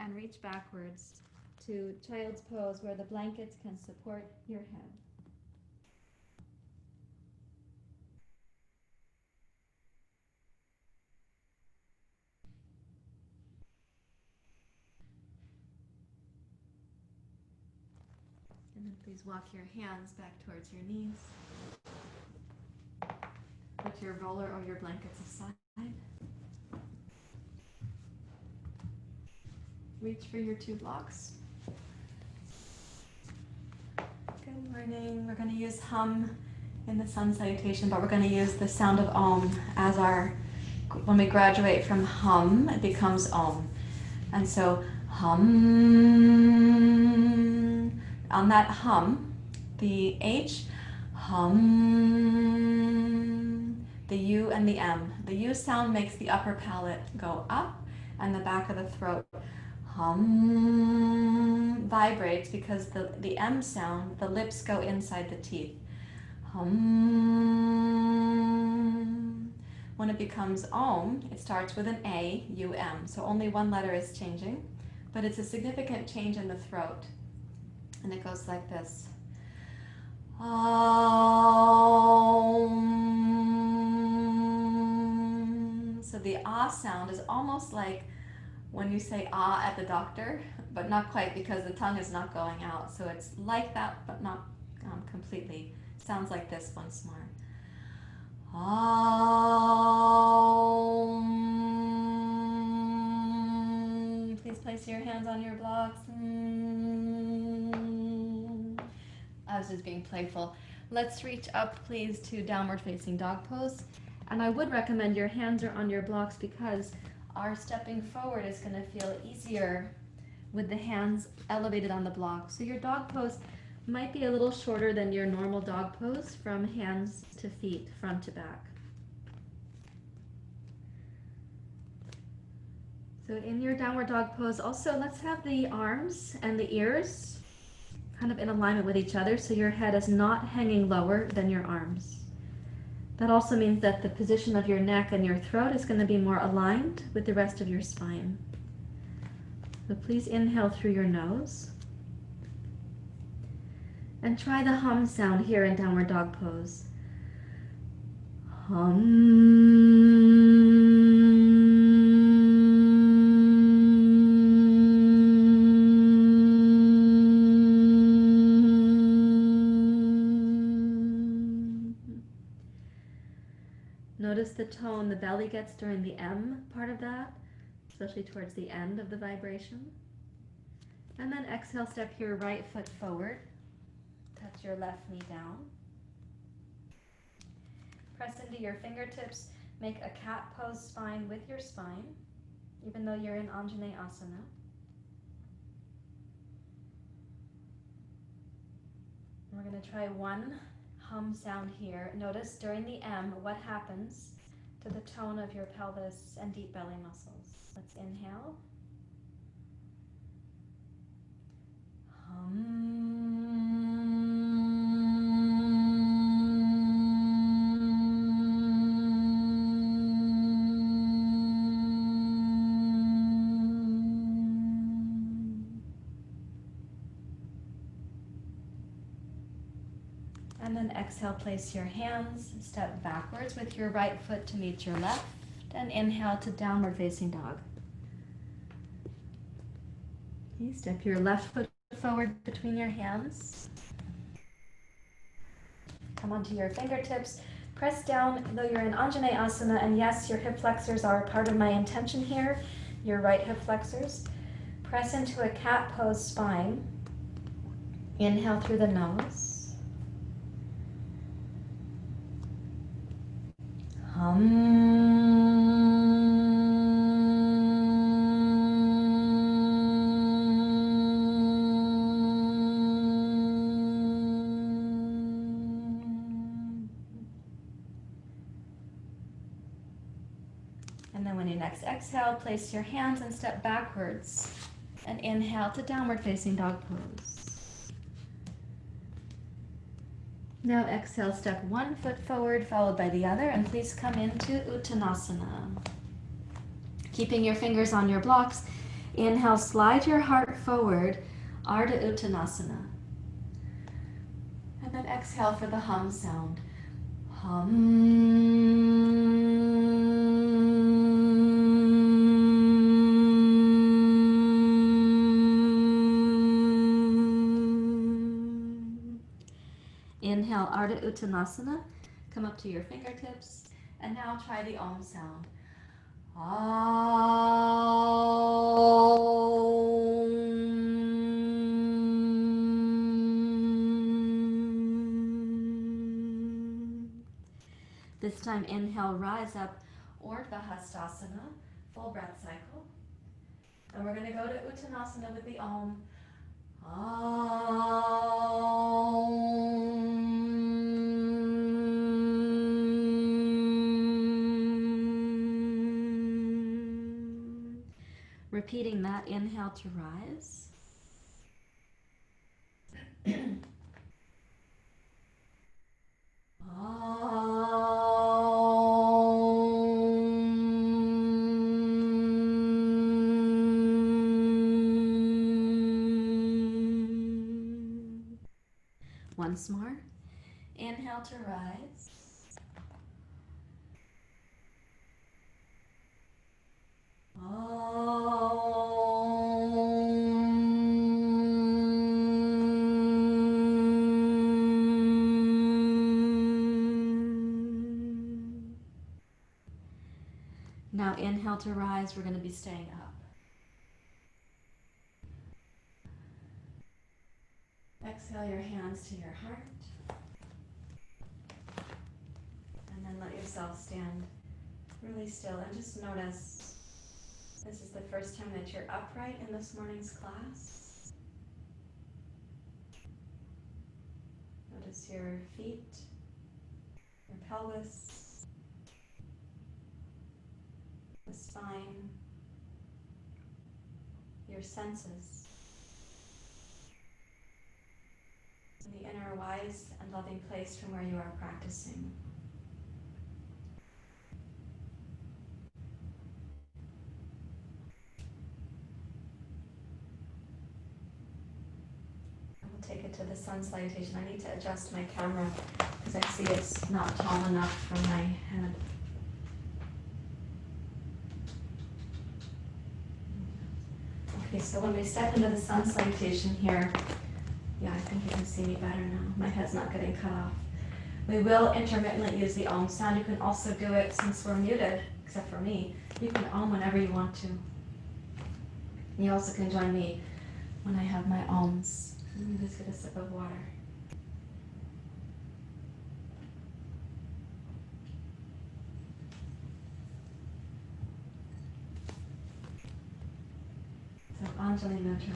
and reach backwards to child's pose where the blankets can support your head. And then please walk your hands back towards your knees. Put your roller or your blankets aside. Reach for your two blocks. Good morning. We're going to use hum in the sun salutation, but we're going to use the sound of om as our, when we graduate from hum, it becomes om. And so hum, on that hum, the H, hum, the U and the M. The U sound makes the upper palate go up and the back of the throat hum vibrates because the M sound, the lips go inside the teeth. Hum. When it becomes om, it starts with an A, U, M. So only one letter is changing, but it's a significant change in the throat. And it goes like this. Om. So the ah sound is almost like when you say ah at the doctor, but not quite because the tongue is not going out. So it's like that, but not completely. Sounds like this once more. Om. Please place your hands on your blocks. I was just being playful. Let's reach up, please, to downward facing dog pose. And I would recommend your hands are on your blocks because our stepping forward is going to feel easier with the hands elevated on the block. So your dog pose might be a little shorter than your normal dog pose from hands to feet, front to back. So in your downward dog pose, also let's have the arms and the ears kind of in alignment with each other so your head is not hanging lower than your arms. That also means that the position of your neck and your throat is going to be more aligned with the rest of your spine. So please inhale through your nose. And try the hum sound here in downward dog pose. Hum. Notice the tone the belly gets during the M part of that, especially towards the end of the vibration. And then exhale, step your right foot forward. Touch your left knee down. Press into your fingertips. Make a cat pose spine with your spine, even though you're in Anjaneyasana. We're going to try one hum sound here. Notice during the M what happens to the tone of your pelvis and deep belly muscles. Let's inhale. Hum. And then exhale, place your hands, step backwards with your right foot to meet your left. And inhale to downward facing dog. Okay, step your left foot forward between your hands. Come onto your fingertips. Press down, though you're in Anjaneyasana, and yes, your hip flexors are part of my intention here, your right hip flexors. Press into a cat pose spine. Inhale through the nose. And then when you next exhale, place your hands and step backwards. And inhale to downward facing dog pose. Now exhale, step one foot forward, followed by the other, and please come into Uttanasana. Keeping your fingers on your blocks, inhale, slide your heart forward, Ardha Uttanasana. And then exhale for the hum sound. Inhale, Ardha Uttanasana. Come up to your fingertips. And now try the Om sound. This time, inhale, rise up, Urdhva Hastasana, full breath cycle. And we're going to go to Uttanasana with the Om. Repeating that, inhale to rise. Once more. Inhale to rise. Now inhale to rise. We're going to be staying up. Exhale your hands to your heart. And then let yourself stand really still and just notice this is the first time that you're upright in this morning's class. Notice your feet, your pelvis, the spine, your senses, and the inner wise and loving place from where you are practicing. Take it to the sun salutation. I need to adjust my camera because I see it's not tall enough for my head. Okay, so when we step into the sun salutation here, yeah, I think you can see me better now. My head's not getting cut off. We will intermittently use the Om sound. You can also do it, since we're muted, except for me, you can Om whenever you want to. You also can join me when I have my Oms. Let me just get a sip of water. So, Gayatri Mantra.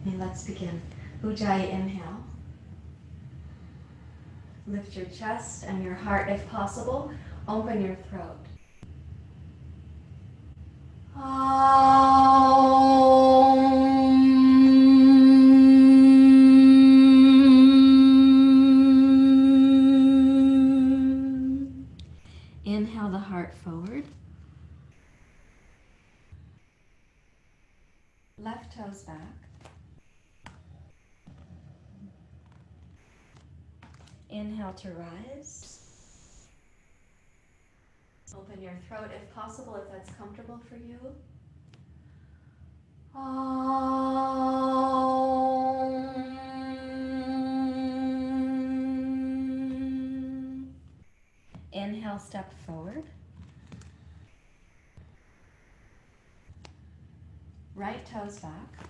And let's begin. Ujjayi, inhale. Lift your chest and your heart if possible. Open your throat. Inhale the heart forward. Left toes back. Inhale to rise. Open your throat if possible, if that's comfortable for you. Inhale, step forward. Right toes back.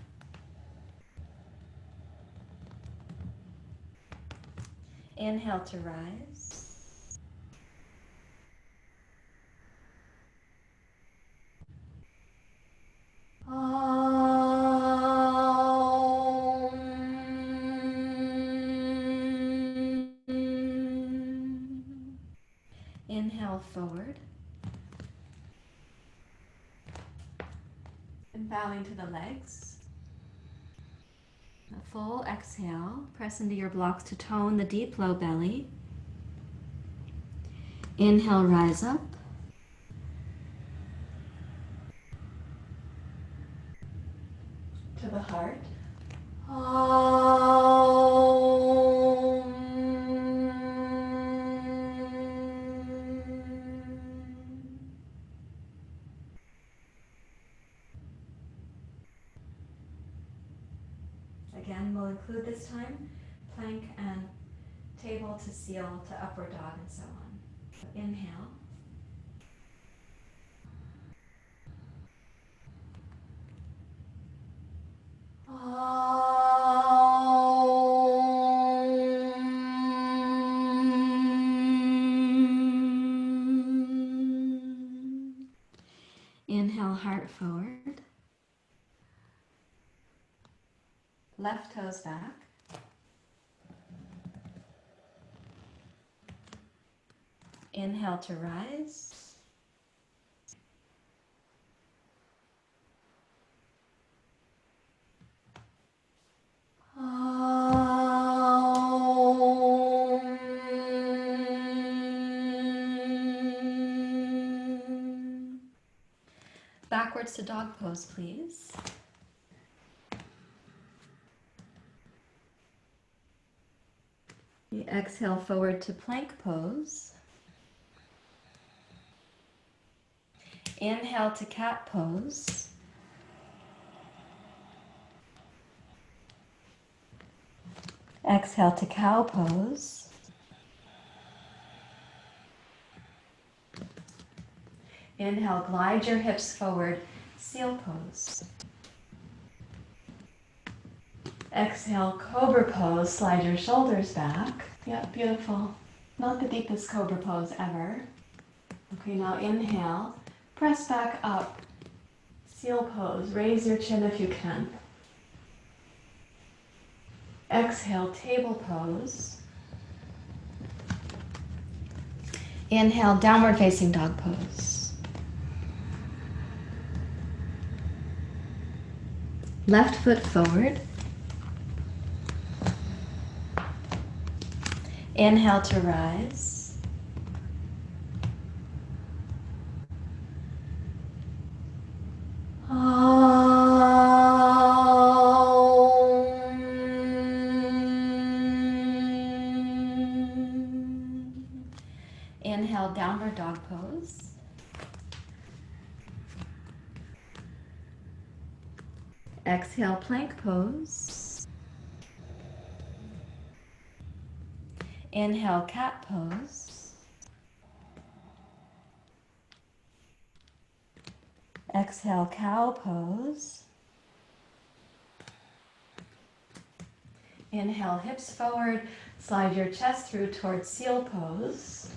Inhale to rise. Inhale forward. And bowing to the legs. A full exhale. Press into your blocks to tone the deep low belly. Inhale, rise up. To the heart. Again, we'll include this time plank and table to seal to upward dog and so on. So inhale. Inhale, heart forward. Left toes back. Inhale to rise. Backwards to dog pose, please. You exhale forward to plank pose. Inhale to cat pose. Exhale to cow pose. Inhale, glide your hips forward, seal pose. Exhale, cobra pose, slide your shoulders back. Yep, beautiful. Not the deepest cobra pose ever. Okay, now inhale, press back up, seal pose, raise your chin if you can. Exhale, table pose. Inhale, downward facing dog pose. Left foot forward. Inhale to rise. Inhale, downward dog pose. Exhale, plank pose. Inhale, cat pose. Exhale, cow pose. Inhale, hips forward, slide your chest through towards seal pose.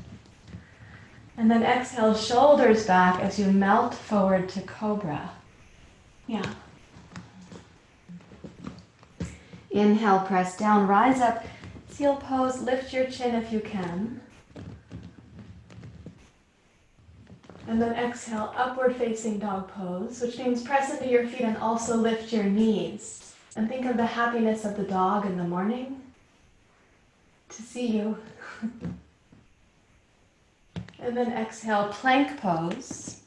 And then exhale, shoulders back as you melt forward to cobra. Yeah. Inhale, press down, rise up, seal pose, lift your chin if you can. And then exhale, upward facing dog pose, which means press into your feet and also lift your knees. And think of the happiness of the dog in the morning to see you. And then exhale, plank pose.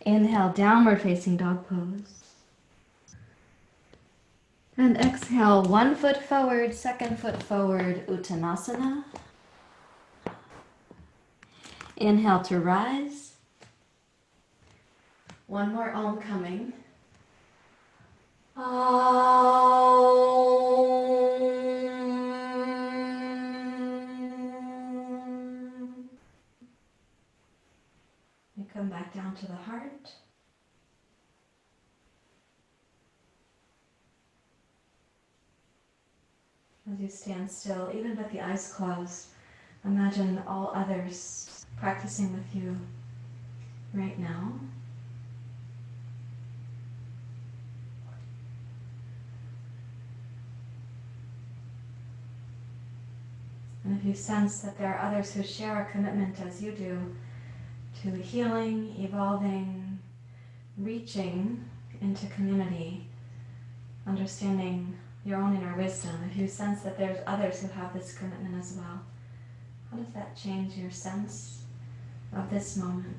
Inhale, downward facing dog pose. And exhale, 1 foot forward, 2nd foot forward, Uttanasana. Inhale to rise. One more Om coming. We come back down to the heart. As you stand still, even with the eyes closed, imagine all others practicing with you right now. And if you sense that there are others who share a commitment as you do to healing, evolving, reaching into community, understanding your own inner wisdom, if you sense that there's others who have this commitment as well, how does that change your sense of this moment?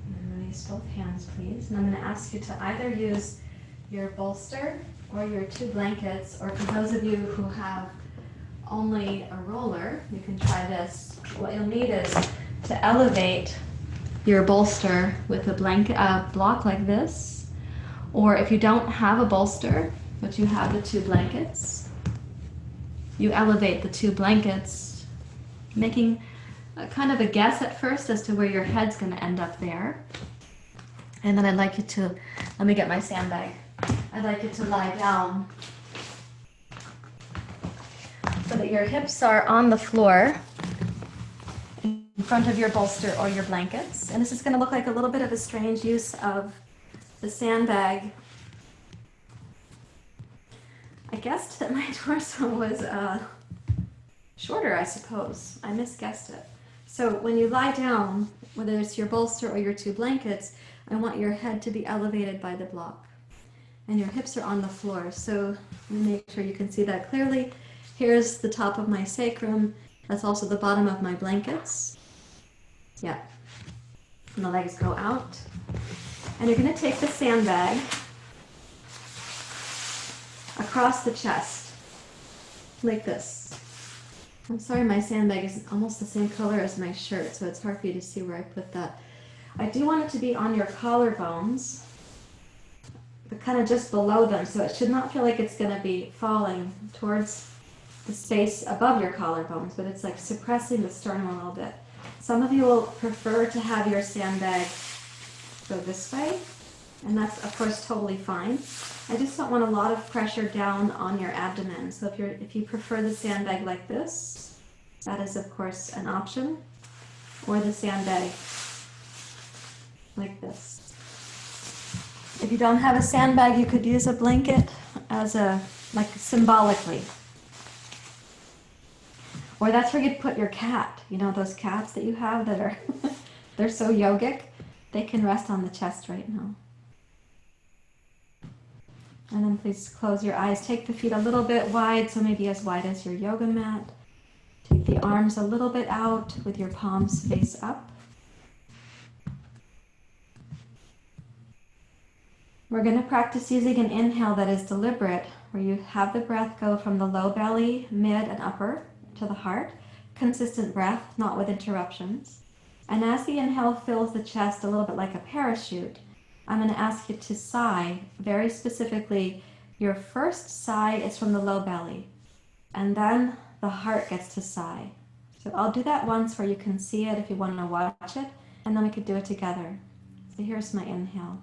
And release both hands, please. And I'm going to ask you to either use your bolster or your 2 blankets, or for those of you who have only a roller, you can try this. What you'll need is to elevate your bolster with a blanket block like this, or if you don't have a bolster but you have the 2 blankets, you elevate the 2 blankets, making a kind of a guess at first as to where your head's going to end up there. And then I'd like you to, let me get my sandbag. I'd like you to lie down so that your hips are on the floor in front of your bolster or your blankets. And this is going to look like a little bit of a strange use of the sandbag. I guessed that my torso was shorter, I suppose. I misguessed it. So when you lie down, whether it's your bolster or your 2 blankets, I want your head to be elevated by the block. And your hips are on the floor. So let me make sure you can see that clearly. Here's the top of my sacrum. That's also the bottom of my blankets. Yeah. And the legs go out. And you're going to take the sandbag across the chest, like this. I'm sorry, my sandbag is almost the same color as my shirt, so it's hard for you to see where I put that. I do want it to be on your collarbones, but kind of just below them, so it should not feel like it's going to be falling towards the space above your collarbones, but it's like suppressing the sternum a little bit. Some of you will prefer to have your sandbag go this way, and that's of course totally fine. I just don't want a lot of pressure down on your abdomen. So if you prefer the sandbag like this, that is of course an option, or the sandbag like this. If you don't have a sandbag, you could use a blanket as like symbolically. Or that's where you'd put your cat. You know those cats that you have that are, they're so yogic, they can rest on the chest right now. And then please close your eyes. Take the feet a little bit wide, so maybe as wide as your yoga mat. Take the arms a little bit out with your palms face up. We're going to practice using an inhale that is deliberate, where you have the breath go from the low belly, mid, and upper to the heart. Consistent breath, not with interruptions. And as the inhale fills the chest a little bit like a parachute, I'm going to ask you to sigh. Very specifically, your first sigh is from the low belly, and then the heart gets to sigh. So I'll do that once where you can see it if you want to watch it, and then we could do it together. So here's my inhale.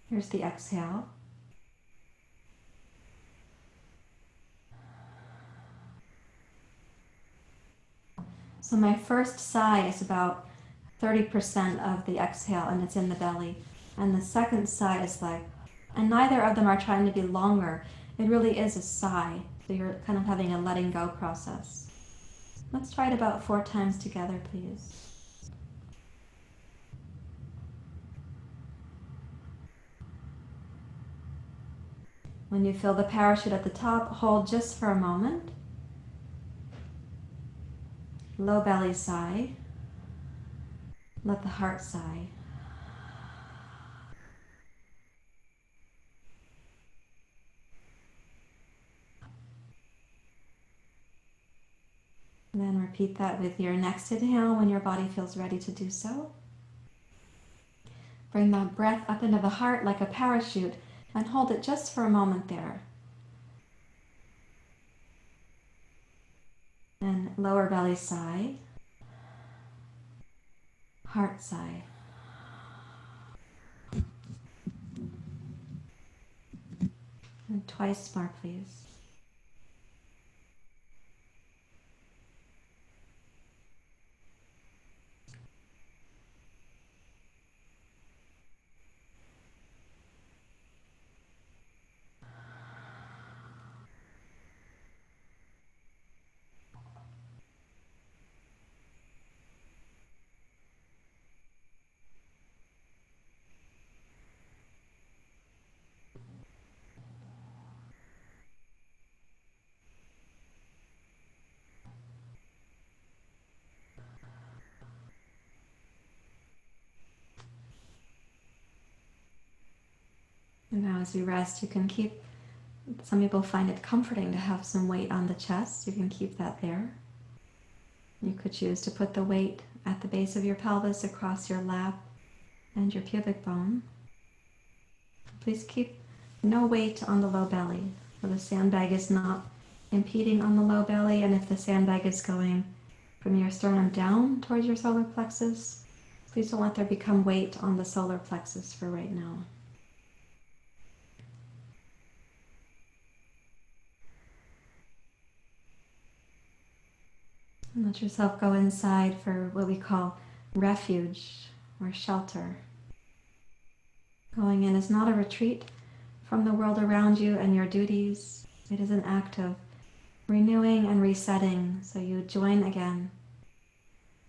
Here's the exhale. So my first sigh is about 30% of the exhale, and it's in the belly. And the second sigh is like, and neither of them are trying to be longer. It really is a sigh. So you're kind of having a letting go process. Let's try it about 4 times together, please. When you feel the parachute at the top, hold just for a moment. Low belly sigh. Let the heart sigh. And then repeat that with your next inhale when your body feels ready to do so. Bring that breath up into the heart like a parachute and hold it just for a moment there. And lower belly sigh. Heart sigh. And twice more, please. And now as you rest, you can keep, some people find it comforting to have some weight on the chest. You can keep that there. You could choose to put the weight at the base of your pelvis across your lap and your pubic bone. Please keep no weight on the low belly, so the sandbag is not impeding on the low belly, and if the sandbag is going from your sternum down towards your solar plexus, please don't let there become weight on the solar plexus for right now. And let yourself go inside for what we call refuge or shelter. Going in is not a retreat from the world around you and your duties. It is an act of renewing and resetting, so you join again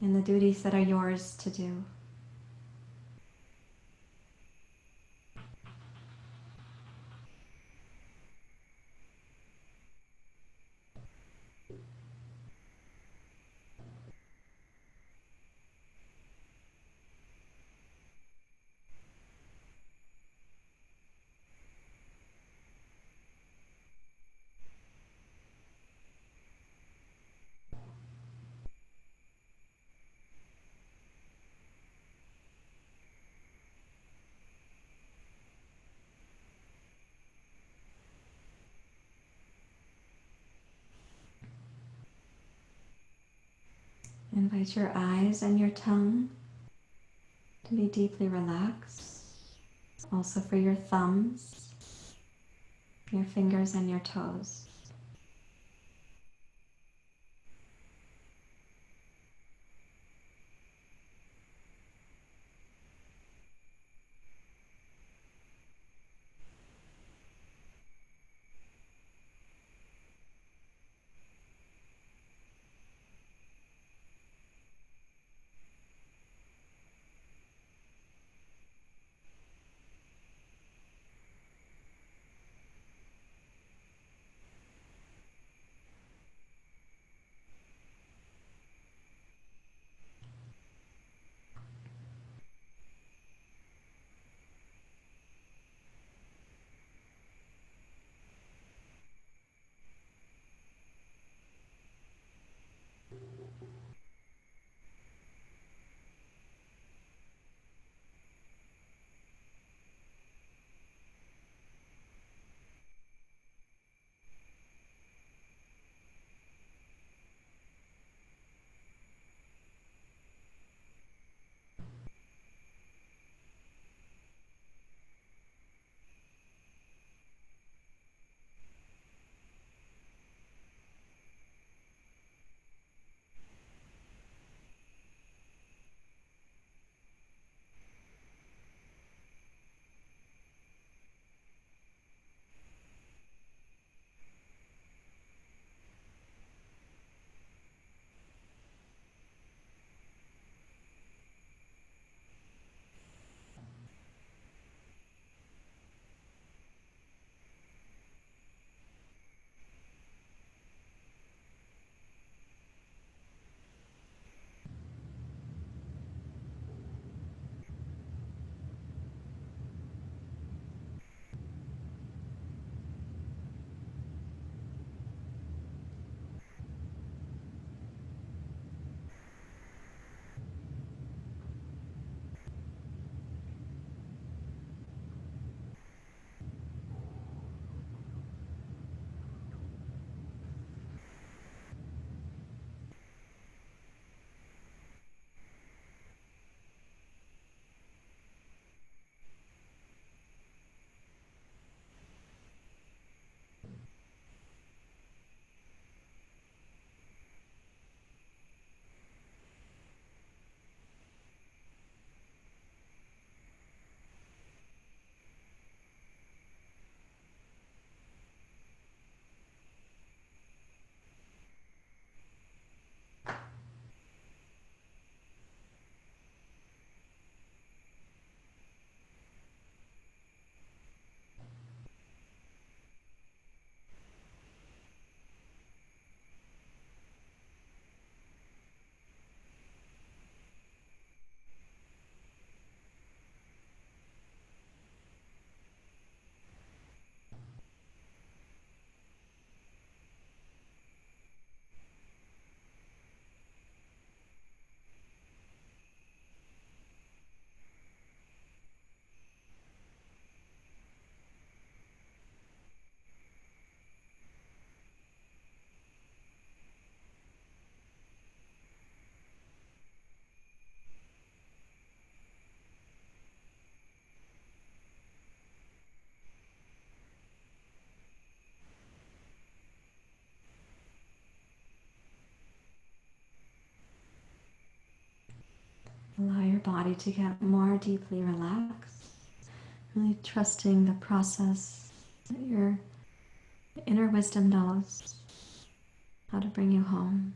in the duties that are yours to do. Invite your eyes and your tongue to be deeply relaxed. Also for your thumbs, your fingers and your toes. your body to get more deeply relaxed. Really trusting the process that your inner wisdom knows how to bring you home.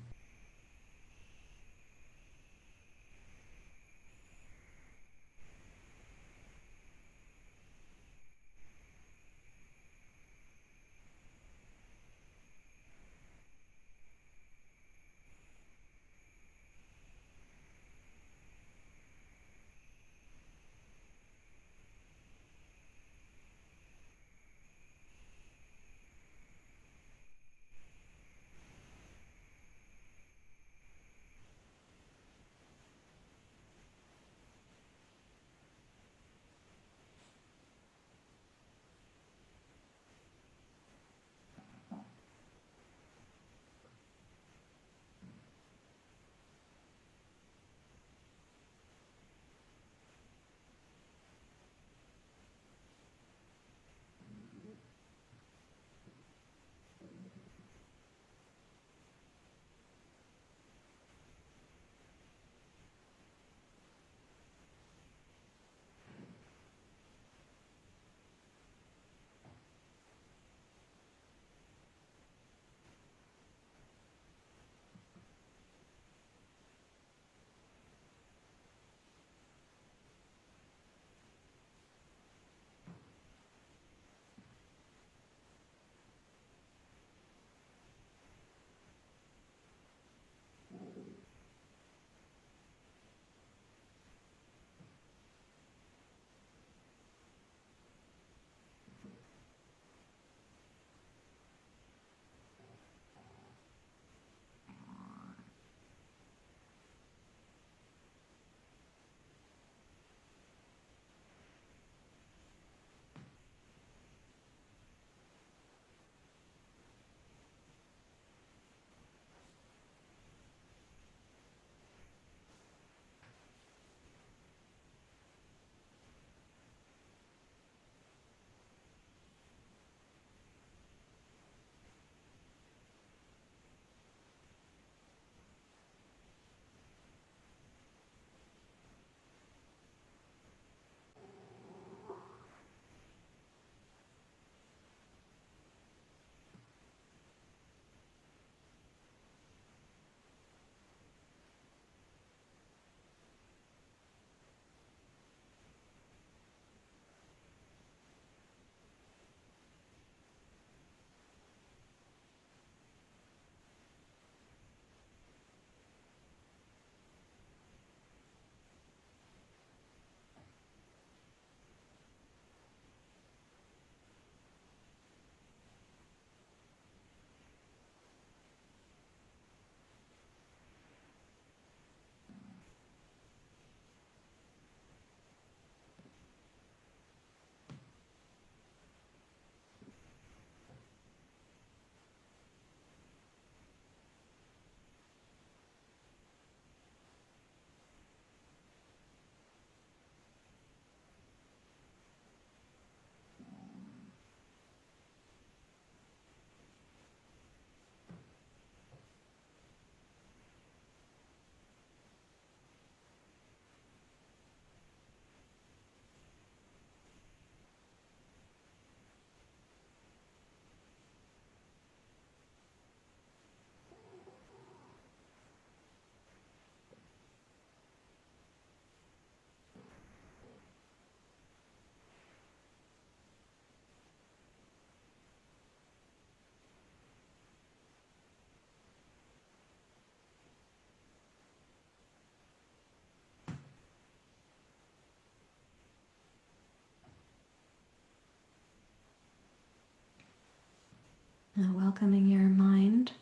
Now welcoming your mind,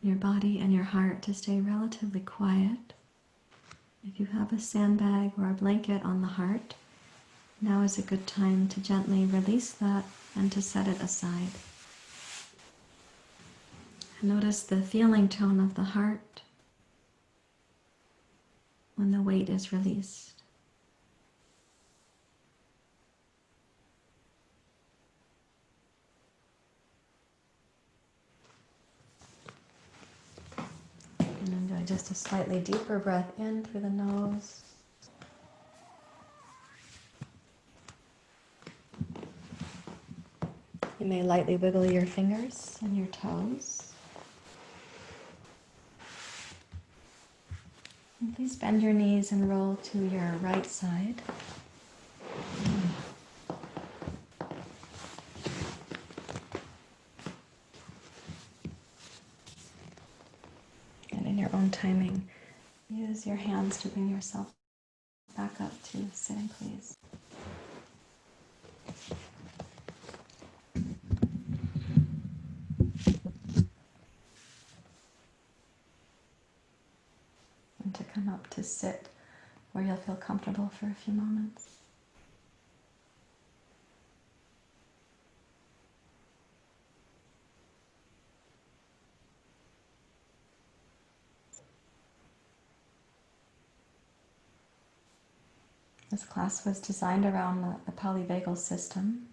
your body, and your heart to stay relatively quiet. If you have a sandbag or a blanket on the heart, now is a good time to gently release that and to set it aside. Notice the feeling tone of the heart when the weight is released. And enjoy just a slightly deeper breath in through the nose. You may lightly wiggle your fingers and your toes. And please bend your knees and roll to your right side. And in your own timing, use your hands to bring yourself back up to sitting, please. And to come up to sit where you'll feel comfortable for a few moments. This class was designed around the Polyvagal System.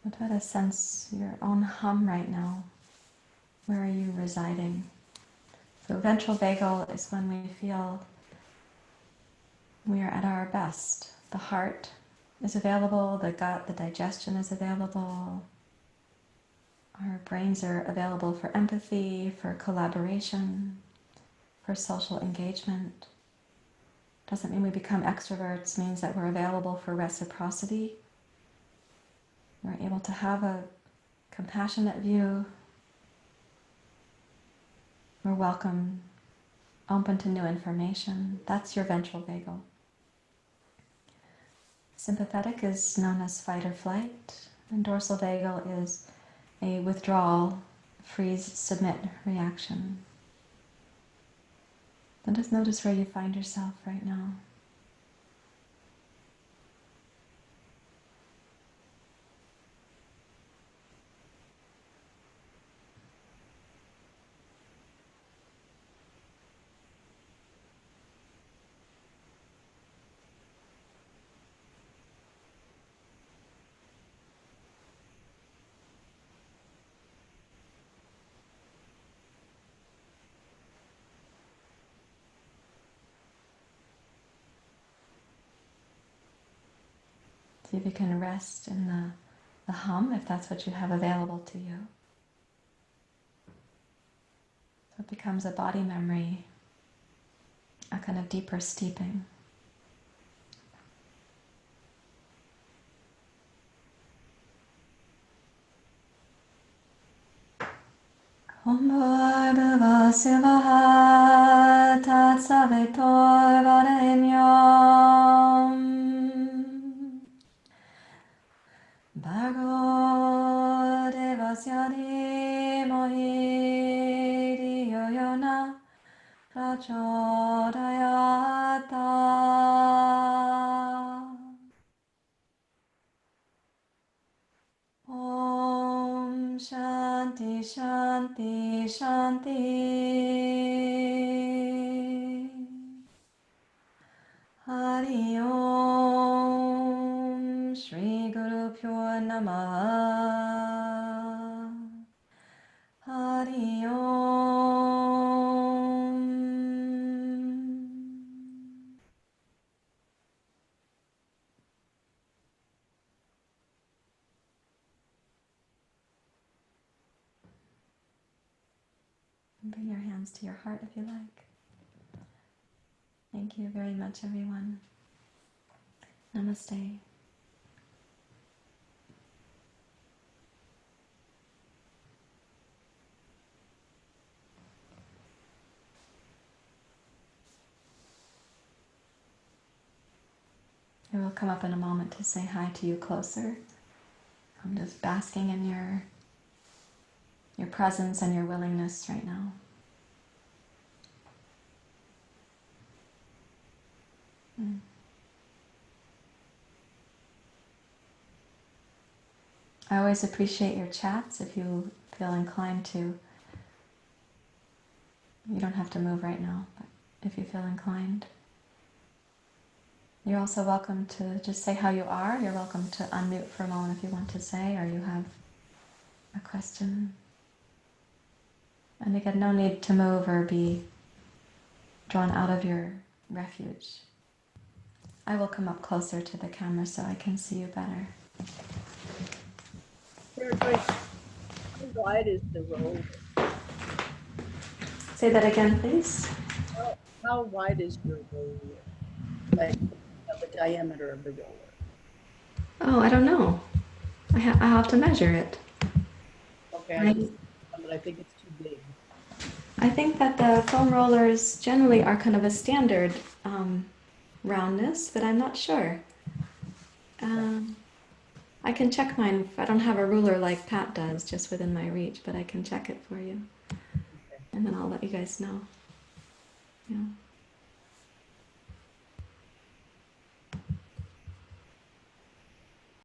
But try to sense your own hum right now. Where are you residing? So ventral vagal is when we feel we are at our best. The heart is available, the gut, the digestion is available. Our brains are available for empathy, for collaboration, for social engagement. Doesn't mean we become extroverts, means that we're available for reciprocity. We're able to have a compassionate view. We're welcome, open to new information. That's your ventral vagal. Sympathetic is known as fight or flight, and dorsal vagal is a withdrawal, freeze, submit reaction. Then just notice where you find yourself right now. See if you can rest in the hum, if that's what you have available to you. So it becomes a body memory, a kind of deeper steeping. Om Bhurva Svaha Tat Savitor Varenyam Bhargo Devasya Dhimahi Dhiyo Yona Prachodayata. Om Shanti Shanti Shanti. Hari Om Shri Guru Pyo Namaha. Hari Om. Bring your hands to your heart if you like. Thank you very much, everyone. Namaste. I will come up in a moment to say hi to you closer. I'm just basking in your presence and your willingness right now. I always appreciate your chats if you feel inclined to. You don't have to move right now, but if you feel inclined. You're also welcome to just say how you are. You're welcome to unmute for a moment if you want to say, or you have a question. And again, no need to move or be drawn out of your refuge. I will come up closer to the camera so I can see you better. How wide is the roller? Say that again, please. How wide is your roller? Like the diameter of the roller? Oh, I don't know. I have to measure it. Okay, but I think it's too big. I think that the foam rollers generally are kind of a standard roundness, but I'm not sure. I can check mine. I don't have a ruler like Pat does, just within my reach, but I can check it for you. Okay. And then I'll let you guys know. Yeah.